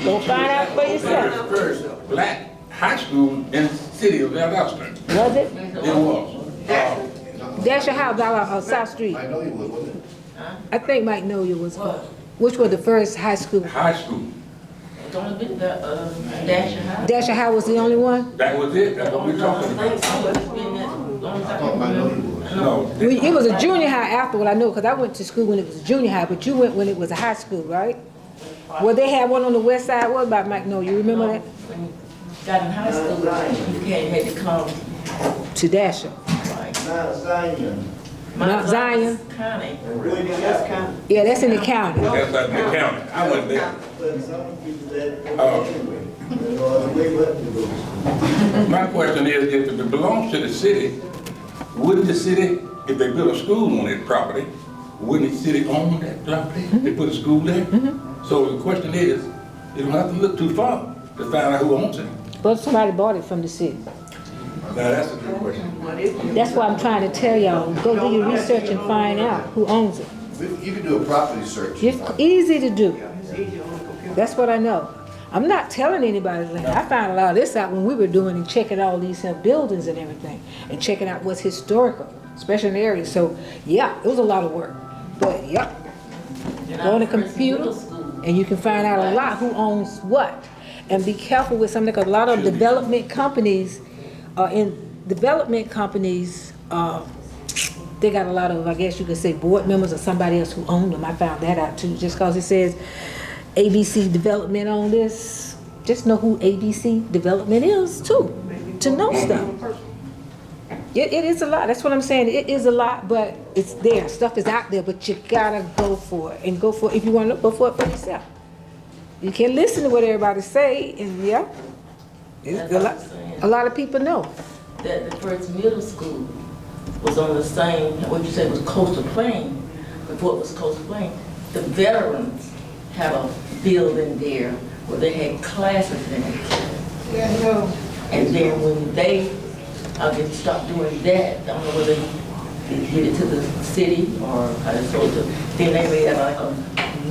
Go find out for yourself. First black high school in the city of Valdosta. Was it? It was. That's your house down on South Street. I know you would, wasn't it? I think Magnolia was, which was the first high school. High school. It's only been the Dasher High. Dasher High was the only one? That was it. That's what we're talking about. I thought Magnolia was. No. It was a junior high afterward, I know, because I went to school when it was a junior high, but you went when it was a high school, right? Well, they had one on the west side. What about Magnolia? You remember that? When you got in high school, you had to come. To Dasher. Mount Zion. Mount Zion? County. Where they got county. Yeah, that's in the county. That's like the county. I wasn't there. But some people that, Oh. anyway, they know the way what to do. My question is, if it belongs to the city, wouldn't the city, if they built a school on that property, wouldn't the city own that property? They put a school there? So the question is, you don't have to look too far to find out who owns it. But somebody bought it from the city. Now, that's a good question. That's why I'm trying to tell y'all, go do your research and find out who owns it. You can do a property search. It's easy to do. That's what I know. I'm not telling anybody that. I found a lot of this out when we were doing and checking all these buildings and everything, and checking out what's historical, especially in the area. So, yeah, it was a lot of work. But, yeah, go on the computer, and you can find out a lot who owns what. And be careful with something, because a lot of development companies, they got a lot of, I guess you could say, board members or somebody else who owned them. I found that out too. Just because it says ABC Development on this, just know who ABC Development is too, to know stuff. It is a lot. That's what I'm saying. It is a lot, but it's there. Stuff is out there, but you gotta go for it. And go for it if you want to go for it for yourself. You can't listen to what everybody say, and yeah, it's a lot of people know. That the first middle school was on the same, what you said was Coastal Plain, before it was Coastal Plain. The veterans had a building there where they had classes in it. Yeah, no. And then when they stopped doing that, I don't know whether they did it to the city or how they sold it. Then they made it like a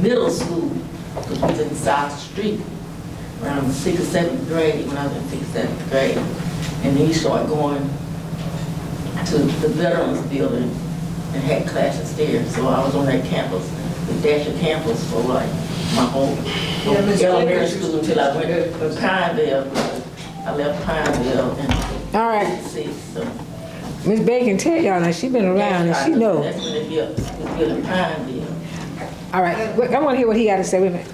middle school, which was in South Street, around 6th or 7th grade, when I was in 6th or 7th grade. And then you started going to the Veterans Building and had classes there. So I was on that campus, the Dasher campus, for like my whole elementary school until I went to Pineville. I left Pineville in All right. '66. So Miss Bacon, tell y'all now, she been around and she knows. that's when they built Pineville. All right, I want to hear what he got to say. Wait a minute.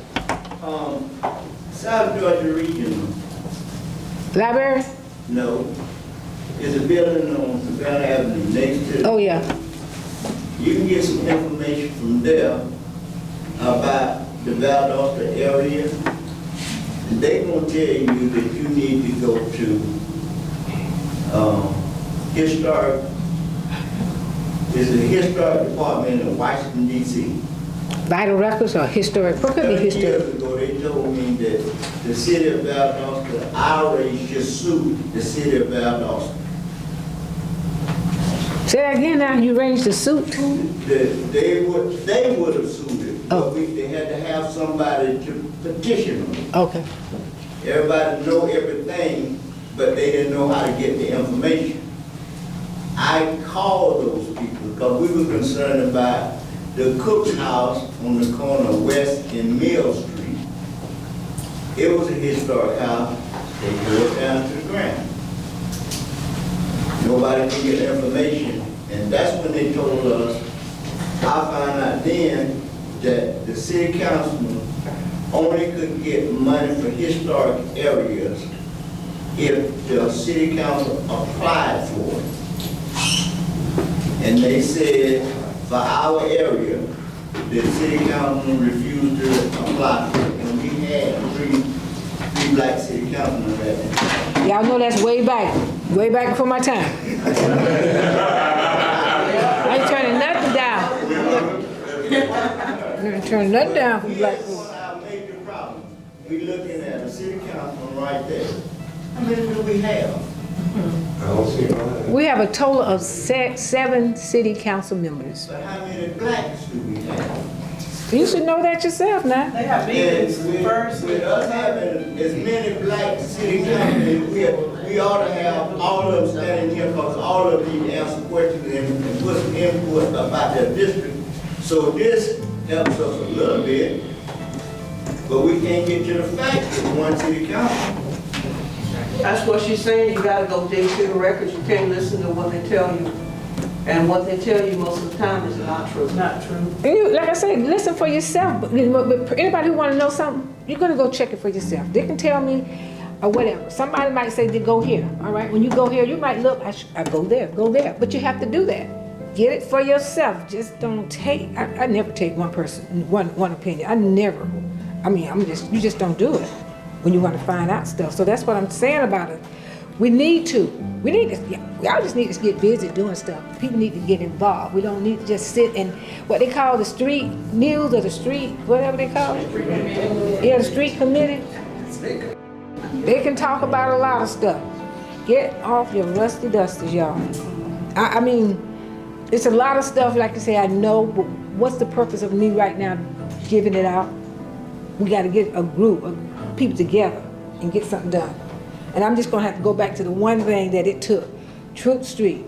South Georgia Regional, Library? no, is a building on Savannah Avenue next to. Oh, yeah. You can get some information from there about the Valdosta area. And they're gonna tell you that you need to go to, historic, there's a historic department in Washington DC. Vital records or historic? What could be 30 historic? years ago, they told me that the city of Valdosta, IRA just sued the city of Valdosta. Say that again now, you raised the suit? They would have sued it, Oh. but they had to have somebody to petition them. Okay. Everybody know everything, but they didn't know how to get the information. I called those people because we were concerned about the Cook's house on the corner of West and Mill Street. It was a historic house. They tore it down to the ground. Nobody could get information, and that's when they told us. I found out then that the city councilman only could get money for historic areas if the city council applied for it. And they said for our area, the city councilman refused to apply for it, and we had three black city councilmen at that time. Y'all know that's way back before my time. I ain't turning nothing down. I ain't turning nothing down for black folks. That's our major problem. We looking at a city councilman right there. How many do we have? I don't see mine. We have a total of 7 city council members. But how many blacks do we have? You should know that yourself now. They have meetings first. With us having as many black city councilmen, we ought to have all of them standing here, because all of them answer questions and put some input about their district. So this helps us a little bit, but we can't get to the facts with one city council. That's what she's saying, you gotta go dig through the records, you can't listen to what they tell you. And what they tell you most of the time is not true. Not true. And you, like I said, listen for yourself. But anybody who want to know something, you're going to go check it for yourself. They can tell me or whatever. Somebody might say, go here. All right, when you go here, you might look, I go there. But you have to do that. Get it for yourself. Just don't take, I never take one person, one opinion. You just don't do it when you want to find out stuff. So that's what I'm saying about it. We all just need to get busy doing stuff. People need to get involved. We don't need to just sit in what they call the street news or the street, whatever they call it. Yeah, the street committee. They can talk about a lot of stuff. Get off your rusty dusters, y'all. I mean, it's a lot of stuff, like I say, I know, but what's the purpose of me right now giving it out? We got to get a group of people together and get something done. And I'm just gonna have to go back to the one thing that it took, Troop Street.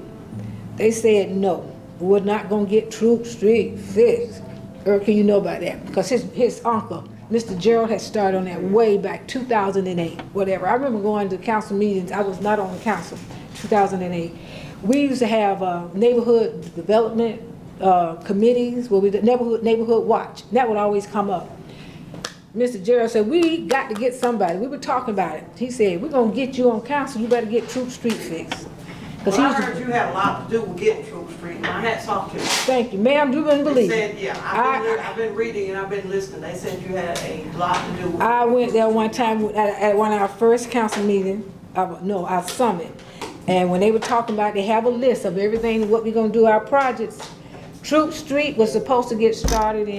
They said no, we're not gonna get Troop Street fixed. Erica, you know about that, because his uncle, Mr. Gerald, had started on that way back 2008, whatever. I remember going to council meetings. I was not on the council, 2008. We used to have neighborhood development committees where we did neighborhood watch. That would always come up. Mr. Gerald said, we got to get somebody. We were talking about it. He said, we're going to get you on council. You better get Troop Street fixed. Well, I heard you had a lot to do with getting Troop Street. My hat's off to you. Thank you. Ma'am, you wouldn't believe They it. said, yeah, I've been reading and I've been listening. They said you had a lot to do with it. I went there one time at one of our first council meetings, our summit. And when they were talking about, they have a list of everything, what we're going to do, our projects. Troop Street was supposed to get started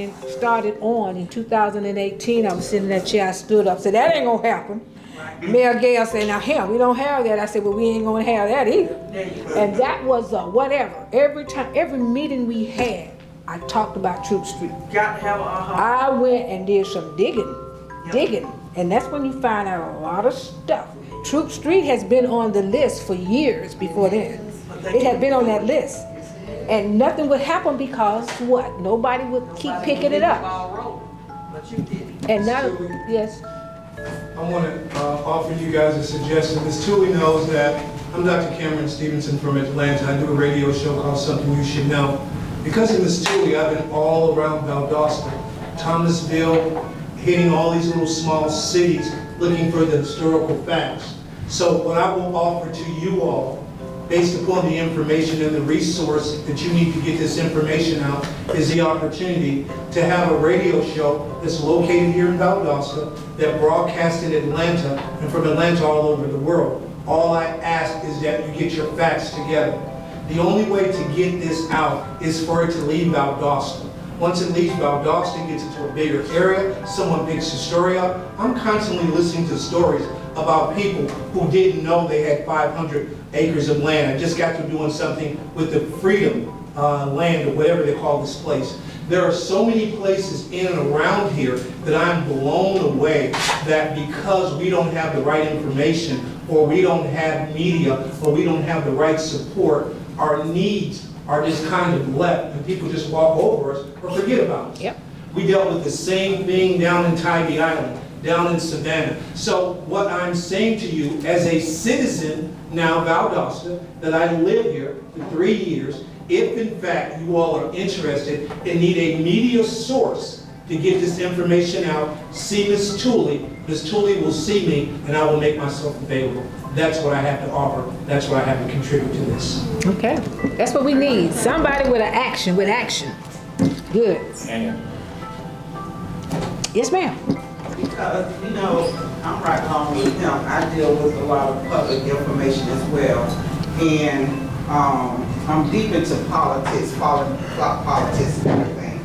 on in 2018. I was sitting in that chair, I stood up, said, that ain't gonna happen. Right. Mayor Gale said, now hell, we don't have that. I said, well, we ain't gonna have that either. And that was whatever. Every meeting we had, I talked about Troop Street. Got to have a I went and did some digging. And that's when you find out a lot of stuff. Troop Street has been on the list for years before then. It had been on that list. And nothing would happen because what? Nobody would keep picking it up. But you did. And now, yes. I want to offer you guys a suggestion. Ms. Tooley knows that I'm Dr. Cameron Stevenson from Atlanta. I do a radio show called Something You Should Know. Because of Ms. Tooley, I've been all around Valdosta, Thomasville, hitting all these little small cities looking for the historical facts. So what I will offer to you all, based upon the information and the resource that you need to get this information out, is the opportunity to have a radio show that's located here in Valdosta, that broadcasts in Atlanta, and from Atlanta all over the world. All I ask is that you get your facts together. The only way to get this out is for it to leave Valdosta. Once it leaves Valdosta, it gets into a bigger area, someone picks the story up. I'm constantly listening to stories about people who didn't know they had 500 acres of land. I just got to doing something with the Freedom Land, or whatever they call this place. There are so many places in and around here that I'm blown away that because we don't have the right information, or we don't have media, or we don't have the right support, our needs are just kind of left, and people just walk over us or forget about us. Yep. We dealt with the same thing down in Tybee Island, down in Savannah. So what I'm saying to you as a citizen now, Valdosta, that I live here for 3 years, if in fact you all are interested and need a media source to get this information out, see Ms. Tooley Ms. Tooley will see me, and I will make myself available. That's what I have to offer. That's what I have to contribute to this. Okay, that's what we need. Somebody with action. Good. And Yes, ma'am. Because, you know, I'm right along with him. I deal with a lot of public information as well. And I'm deep into politics, politics and everything.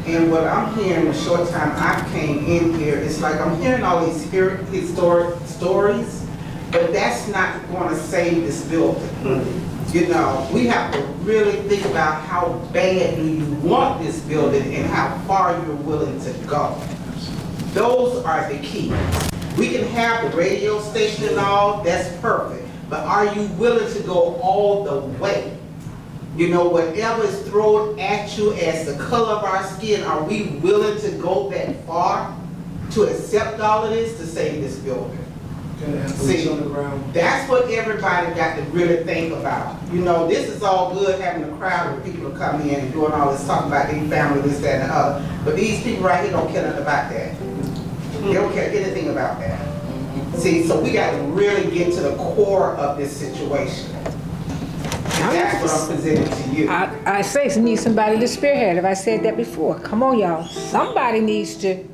And what I'm hearing the short time I came in here, it's like I'm hearing all these historic stories, but that's not going to save this building. You know, we have to really think about how bad do you want this building and how far you're willing to go. Those are the keys. We can have the radio station and all, that's perfect. But are you willing to go all the way? You know, whatever is thrown at you as the color of our skin, are we willing to go that far to accept all of this to save this building? See, On the ground. that's what everybody got to really think about. You know, this is all good having a crowd of people to come in and doing all this talking about their family, this, that, and the other. But these people right here don't care nothing about that. They don't care anything about that. See, so we got to really get to the core of this situation. That's what I'm presenting to you. I say you need somebody to spearhead. Have I said that before? Come on, y'all. Somebody needs to,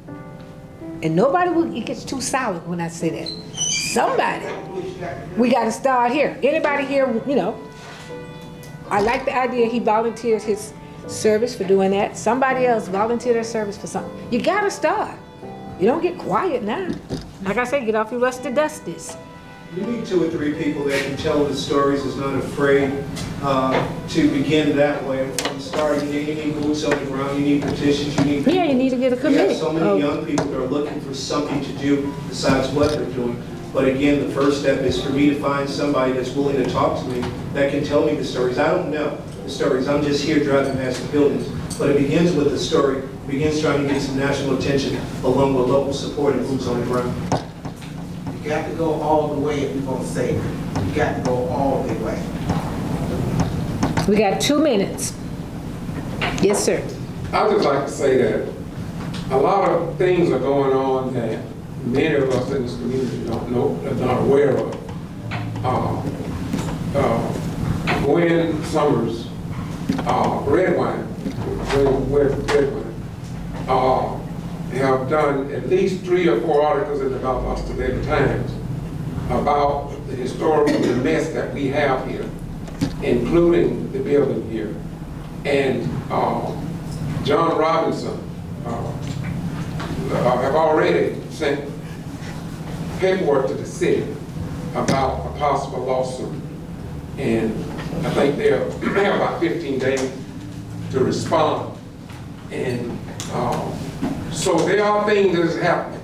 and nobody will, it gets too solid when I say that. Somebody. We got to start here. Anybody here, you know, I like the idea he volunteers his service for doing that. Somebody else volunteer their service for something. You got to start. You don't get quiet now. Like I say, get off your rusty dusties. You need 2 or 3 people that can tell the stories, is not afraid to begin that way. From the start, you need boots on the ground, you need petitions, you need... Yeah, you need to get a committee. You have so many young people that are looking for something to do besides what they're doing. But again, the first step is for me to find somebody that's willing to talk to me, that can tell me the stories. I don't know the stories. I'm just here driving past the buildings. But it begins with the story. It begins trying to get some national attention along with local support and boots on the ground. You got to go all the way if you're going to save it. You got to go all the way. We got 2 minutes. Yes, sir. I'd just like to say that a lot of things are going on that many of us in this community don't know, are not aware of. Gwen Summers, Red Wine, have done at least 3 or 4 articles in the Valdosta Daily Times about the historical mess that we have here, including the building here. And John Robinson have already sent paperwork to the city about a possible lawsuit. And I think they have about 15 days to respond. And so there are things that's happening.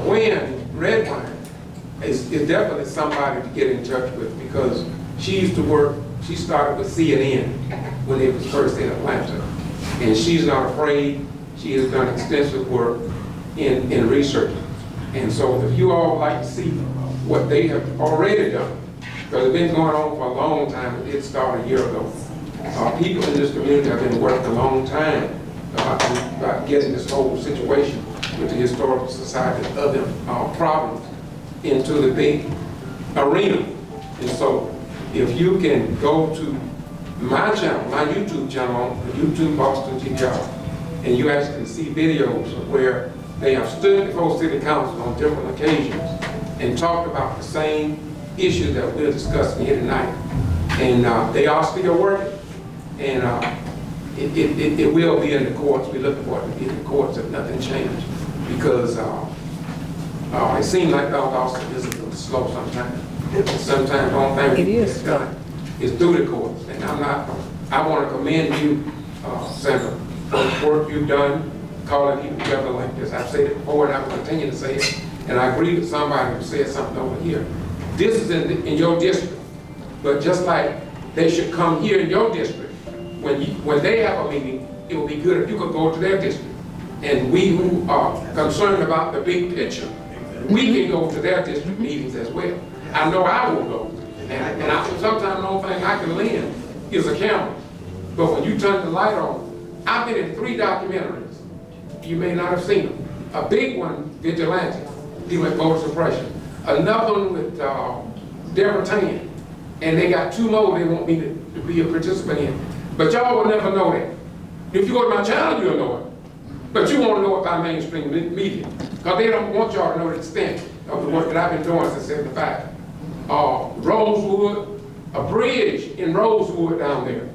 When Red Wine is definitely somebody to get in touch with, because she used to work, she started with CNN when it was first in Atlanta. And she's not afraid. She has done extensive work in research. And so if you all would like to see what they have already done, because it's been going on for a long time, it did start a year ago. People in this community have been working a long time about getting this whole situation with the Historical Society and other problems into the big arena. And so if you can go to my channel, my YouTube channel, YouTube Boston G.B.R, and you actually can see videos of where they have stood before City Council on different occasions and talked about the same issue that we're discussing here tonight. And they are still working. And it will be in the courts. We're looking for it to be in the courts if nothing changes. Because it seems like Valdosta is a little slow sometimes. Sometimes the only thing we get done is through the courts. And I want to commend you, Sandra, for the work you've done, calling people together like this. I've said it before and I will continue to say it. And I agree with somebody who said something over here. This is in your district. But just like they should come here in your district, when they have a meeting, it would be good if you could go to their district. And we who are concerned about the big picture, we can go to their district meetings as well. I know I will go. And sometimes the only thing I can lend is a camera. But when you turn the light on, I've been in 3 documentaries. You may not have seen them. A big one, Vigilante, dealing with voter suppression. Another one with Deborah Tan, and they got 2 more they want me to be a participant in. But y'all will never know that. If you go to my channel, you'll know it. But you won't know it by mainstream media, because they don't want y'all to know the extent of the work that I've been doing since '75. Rosewood, a bridge in Rosewood down there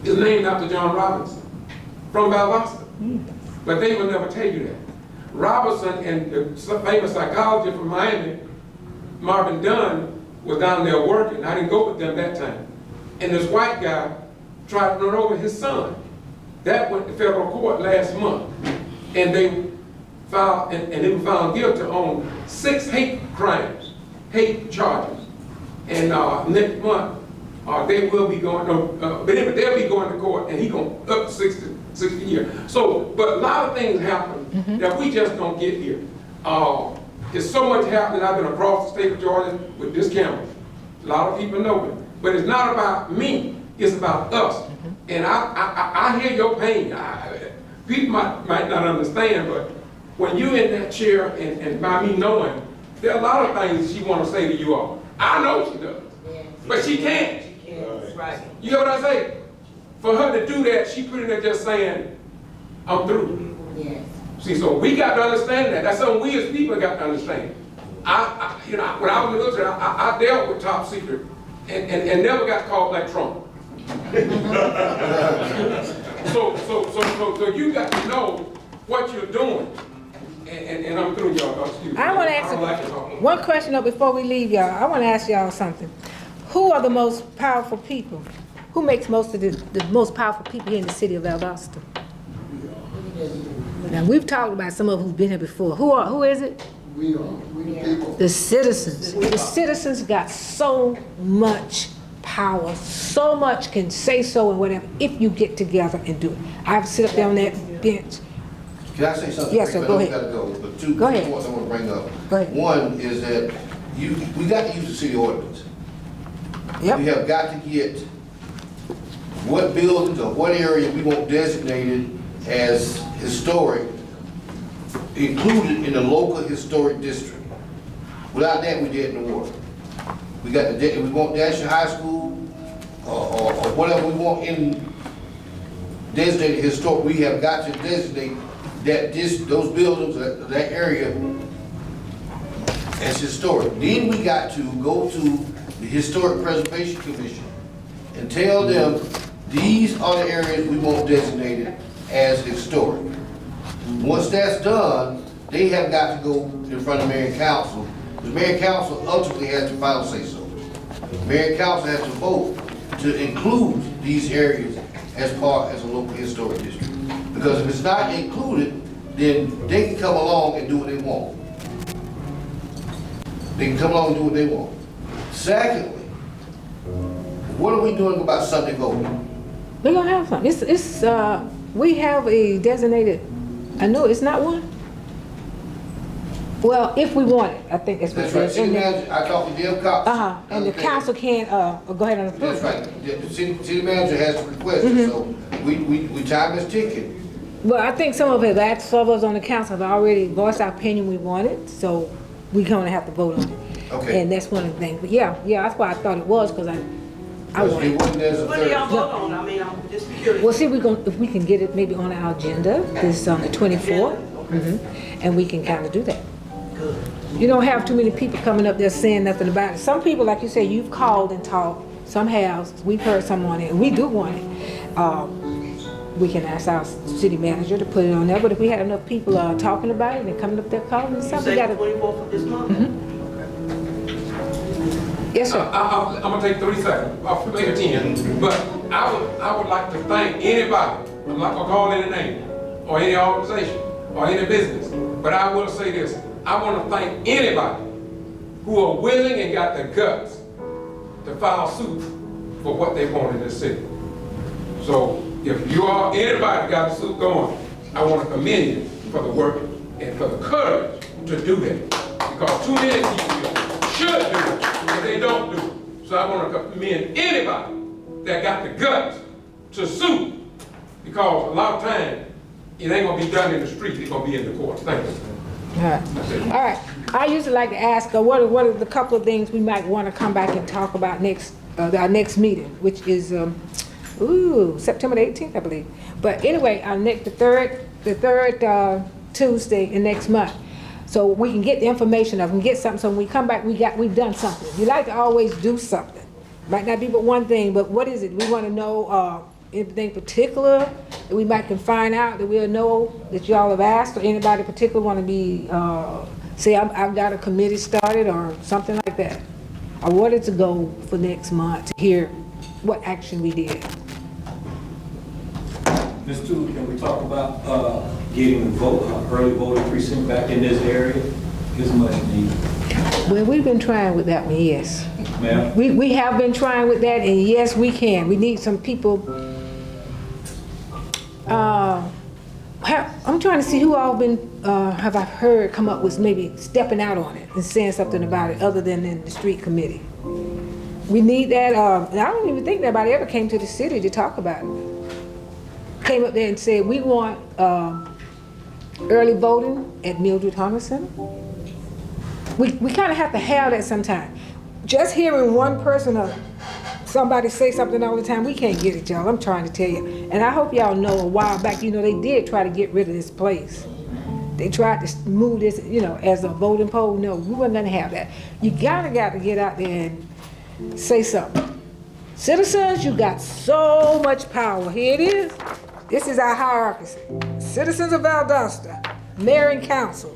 is named after John Robinson from Valdosta. But they will never tell you that. Robinson and the famous psychologist from Miami, Marvin Dunn, was down there working. I didn't go with them that time. And this white guy tried to run over his son. That went to federal court last month. And they filed, and they were found guilty on 6 hate crimes, hate charges. And next month, they will be going, but they'll be going to court, and he going up to 60 years. So, but a lot of things happen that we just don't get here. There's so much happening. I've been across the state of Georgia with this camera. A lot of people know it. But it's not about me, it's about us. And I hear your pain. People might not understand, but when you're in that chair, and by me knowing, there are a lot of things she want to say to you all. I know she does, but she can't. Right. You know what I say? For her to do that, she pretty much just saying, I'm through. Yes. See, so we got to understand that. That's something we as people got to understand. You know, when I was in the military, I dealt with top secret and never got caught like Trump. So you got to know what you're doing. And I'm through, y'all. Excuse me. I want to ask one question though before we leave, y'all. I want to ask y'all something. Who are the most powerful people? Who makes most of the most powerful people here in the city of Valdosta? Now we've talked about some of who's been here before. Who is it? We people. The citizens. The citizens got so much power, so much can say so and whatever if you get together and do it. I've sit up there on that bench. Can I say something? Yes, sir, go ahead. Gotta go. But 2 Go ahead. points I want to bring up. Go ahead. One is that we got to use the city ordinance. Yep. We have got to get what buildings or what area we want designated as historic included in the local historic district. Without that, we dead in the water. We got the, we want National High School or whatever we want in designated historic. We have got to designate that those buildings, that area as historic. Then we got to go to the Historic Preservation Commission and tell them these are the areas we want designated as historic. Once that's done, they have got to go in front of Mayor and Council, because Mayor and Council ultimately has the final say so. Mayor and Council has to vote to include these areas as part as a local historic district. Because if it's not included, then they can come along and do what they want. They can come along and do what they want. Secondly, what are we doing about Sunday voting? We're gonna have some. We have a designated. I know it's not one. Well, if we want it, I think that's what it Right. is. City manager, I talked to Dale Cox. And the council can go ahead and approve. That's right. The city manager has to request it, so we time is ticking. Well, I think some of us on the council have already voiced our opinion we want it, so we're gonna have to vote on it. Okay. And that's one of the things. But yeah, that's why I thought it was, because I want it. What do y'all vote on? I mean, I'm just curious. Well, see, if we can get it maybe on our agenda, this on the 24th, and we can kind of do that. Good. You don't have too many people coming up there saying nothing about it. Some people, like you say, you've called and talked. Some have. We've heard some on it, and we do want it. We can ask our city manager to put it on there, but if we had enough people talking about it and coming up there calling and stuff, we got to. 24th of this month? Yes, sir. I'm gonna take 30 seconds, maybe 10, but I would like to thank anybody. I'm not gonna call any name, or any organization, or any business, but I will say this. I want to thank anybody who are willing and got the guts to file suit for what they want in this city. So if you are, anybody got a suit going, I want to commend you for the work and for the courage to do that. Because too many people should do it, but they don't do it. So I want to commend anybody that got the guts to sue, because a lot of times it ain't going to be done in the street, it's going to be in the courts. Thank you. All right. I usually like to ask, what are the couple of things we might want to come back and talk about next, our next meeting, which is, September the 18th, I believe. But anyway, the third Tuesday in next month. So we can get the information of them, get something, so when we come back, we've done something. You like to always do something. Might not be but one thing, but what is it? We want to know anything particular that we might can find out, that we'll know that y'all have asked, or anybody particular want to be, say I've got a committee started or something like that. I wanted to go for next month to hear what action we did. Ms. Tooley, can we talk about getting the early voting precinct back in this area? Is much needed. Well, we've been trying with that one, yes. Ma'am? We have been trying with that, and yes, we can. We need some people. I'm trying to see who all been, have I heard come up with maybe stepping out on it and saying something about it other than in the street committee. We need that, and I don't even think nobody ever came to the city to talk about it. Came up there and said, we want early voting at Mildred Thomason. We kind of have to have that sometime. Just hearing one person or somebody say something all the time, we can't get it, y'all. I'm trying to tell you. And I hope y'all know a while back, they did try to get rid of this place. They tried to move this, as a voting poll. No, we weren't gonna have that. You got to get out there and say something. Citizens, you got so much power. Here it is. This is our hierarchy. Citizens of Valdosta, mayor and council,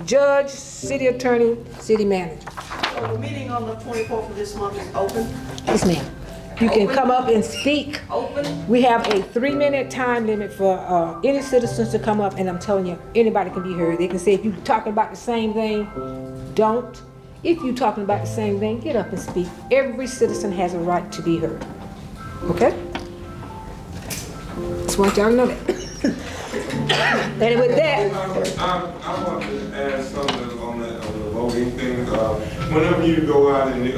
judge, city attorney, city manager. So the meeting on the 24th of this month is open? Yes, ma'am. You can come up and speak. Open? We have a 3-minute time limit for any citizens to come up, and I'm telling you, anybody can be heard. They can say, if you're talking about the same thing, don't. If you're talking about the same thing, get up and speak. Every citizen has a right to be heard. Okay? Just want y'all to know that. And with that, I want to add something on the voting thing. Whenever you go out and you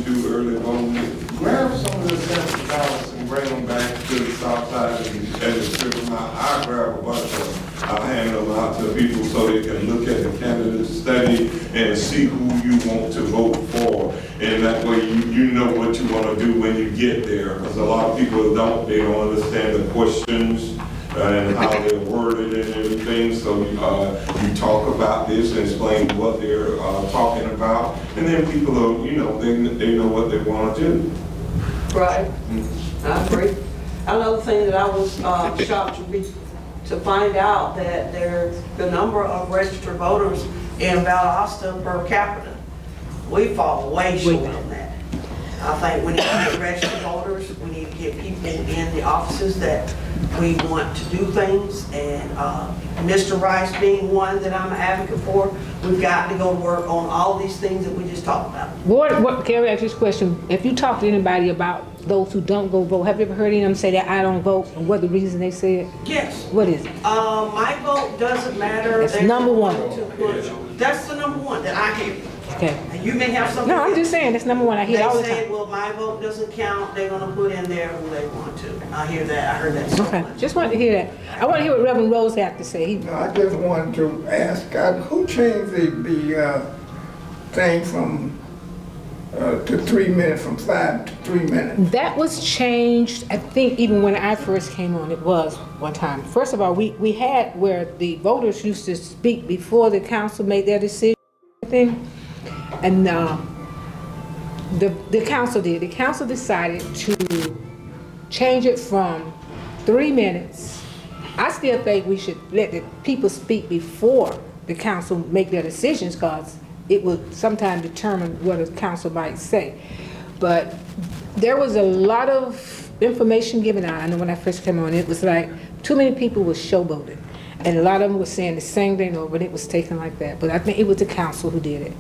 do early voting, grab some of the census ballots and bring them back to the south side and distribute them out. I grab a bunch of them. I'll hand them out to people so they can look at the candidate study and see who you want to vote for. And that way you know what you want to do when you get there. Because a lot of people they don't understand the questions and how they're worded and everything. So you talk about this and explain what they're talking about. And then people are, they know what they want to do. Right. I agree. Another thing that I was shocked to find out that the number of registered voters in Valdosta per capita, we fall way short on that. I think we need to get registered voters, we need to get people in the offices that we want to do things, and Mr. Rice being one that I'm an advocate for, we've got to go to work on all these things that we just talked about. Can I ask you this question? If you talk to anybody about those who don't go vote, have you ever heard any of them say that I don't vote, and what the reason they say it? Yes. What is it? My vote doesn't matter. That's number one. That's the number one that I hear. Okay. And you may have something. No, I'm just saying, that's number one. I hear it all the They say, time. well, my vote doesn't count, they're gonna put in there who they want to. I hear that, I heard that so Okay, much. just wanted to hear that. I want to hear what Reverend Rose had to say. No, I just wanted to ask, who changed the thing from to 3 minutes, from 5 to 3 minutes? That was changed, I think, even when I first came on, it was one time. First of all, we had where the voters used to speak before the council made their decision thing. And the council did. The council decided to change it from 3 minutes. I still think we should let the people speak before the council make their decisions, because it will sometimes determine what a council might say. But there was a lot of information given out. I know when I first came on, it was like too many people were showboating. And a lot of them were saying the same thing over, and it was taken like that. But I think it was the council who did it.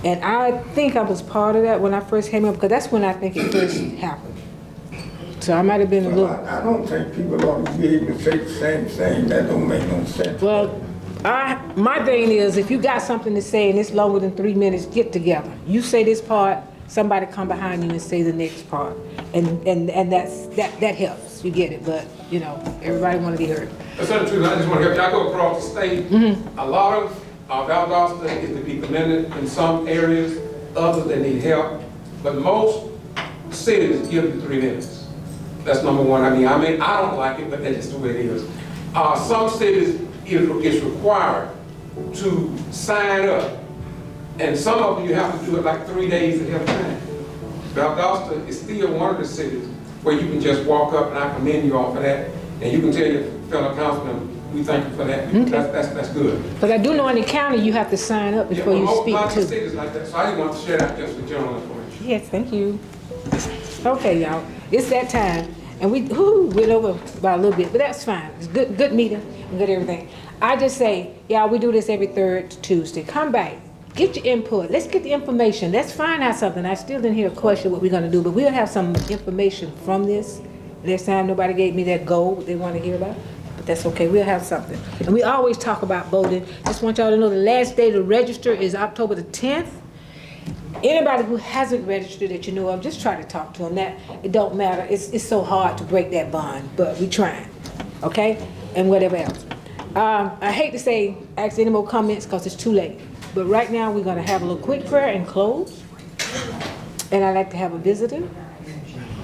And I think I was part of that when I first came up, because that's when I think it first happened. So I might have been a little... I don't think people ought to be able to say the same thing. That don't make no sense. Well, my thing is, if you got something to say and it's longer than 3 minutes, get together. You say this part, somebody come behind you and say the next part. And that helps. You get it. But, everybody want to be heard. That's not true. I just want to help you. I go across the state. A lot of Valdosta is to be commended in some areas, others they need help, but most cities give you 3 minutes. That's number one. I don't like it, but that's just the way it is. Some cities, it's required to sign up, and some of them you have to do it like 3 days ahead of time. Valdosta is still one of the cities where you can just walk up, and I commend you all for that, and you can tell your fellow councilmen, we thank you for that. Okay. That's good. But I do know in the county you have to sign up before you speak Lots of to. cities like that, so I didn't want to share that just with general information. Yes, thank you. Okay, y'all, it's that time, and we went over by a little bit, but that's fine. It's good meeting and good everything. I just say, y'all, we do this every third Tuesday. Come back, get your input. Let's get the information. Let's find out something. I still didn't hear a question what we're gonna do, but we'll have some information from this. Next time, nobody gave me that goal what they want to hear about, but that's okay. We'll have something. And we always talk about voting. Just want y'all to know the last day to register is October the 10th. Anybody who hasn't registered that you know of, just try to talk to them. That it don't matter. It's so hard to break that bond, but we trying, okay? And whatever else. I hate to say ask any more comments because it's too late. But right now we're gonna have a little quick prayer and close. And I'd like to have a visitor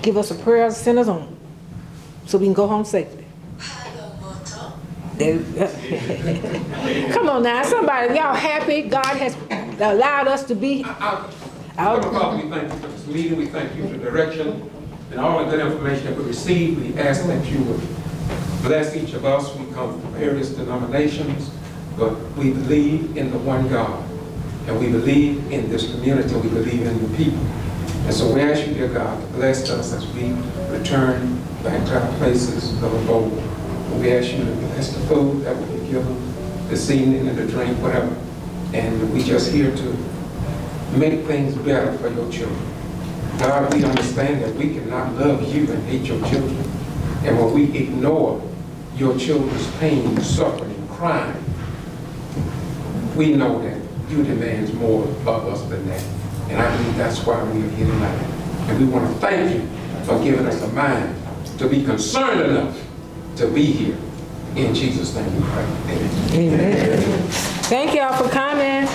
give us a prayer to send us home, so we can go home safely. Come on now, somebody, y'all happy? God has allowed us to be. Father, we thank you for this meeting. We thank you for the direction and all the good information that we received. We ask that you would bless each of us. We come from various denominations, but we believe in the one God. And we believe in this community. We believe in the people. And so we ask you, dear God, to bless us as we return back to our places of abode. We ask you to bless the food that will be given this evening and the drink, whatever. And we just here to make things better for your children. God, we understand that we cannot love you and hate your children. And when we ignore your children's pain, suffering, and crying, we know that you demand more of us than that. And I believe that's why we are here tonight. And we want to thank you for giving us a mind to be concerned enough to be here. In Jesus' name we pray. Amen. Amen. Thank y'all for coming.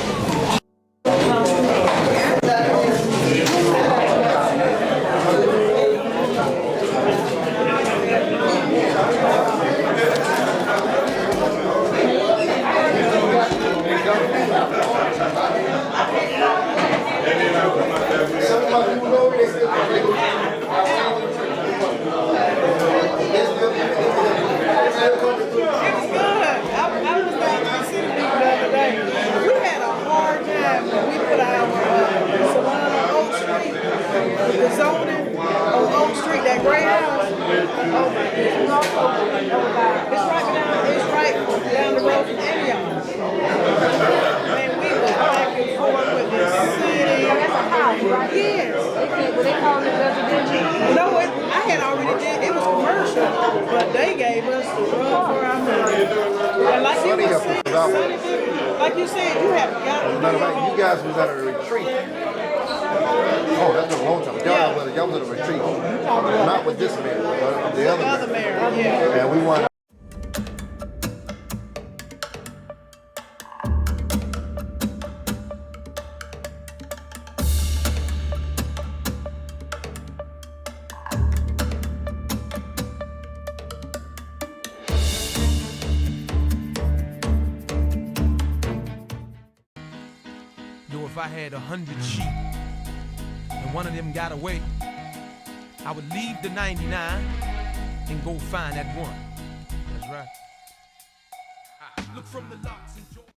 Like you said, you haven't gotten. As a matter of fact, you guys was at a retreat. Oh, that's a long time. Y'all was at a retreat. Not with this mayor, but the other mayor. Yeah. And we wanted. If I had 100 sheep and one of them got away, I would leave the 99 and go find that one. That's right. Look from the locks and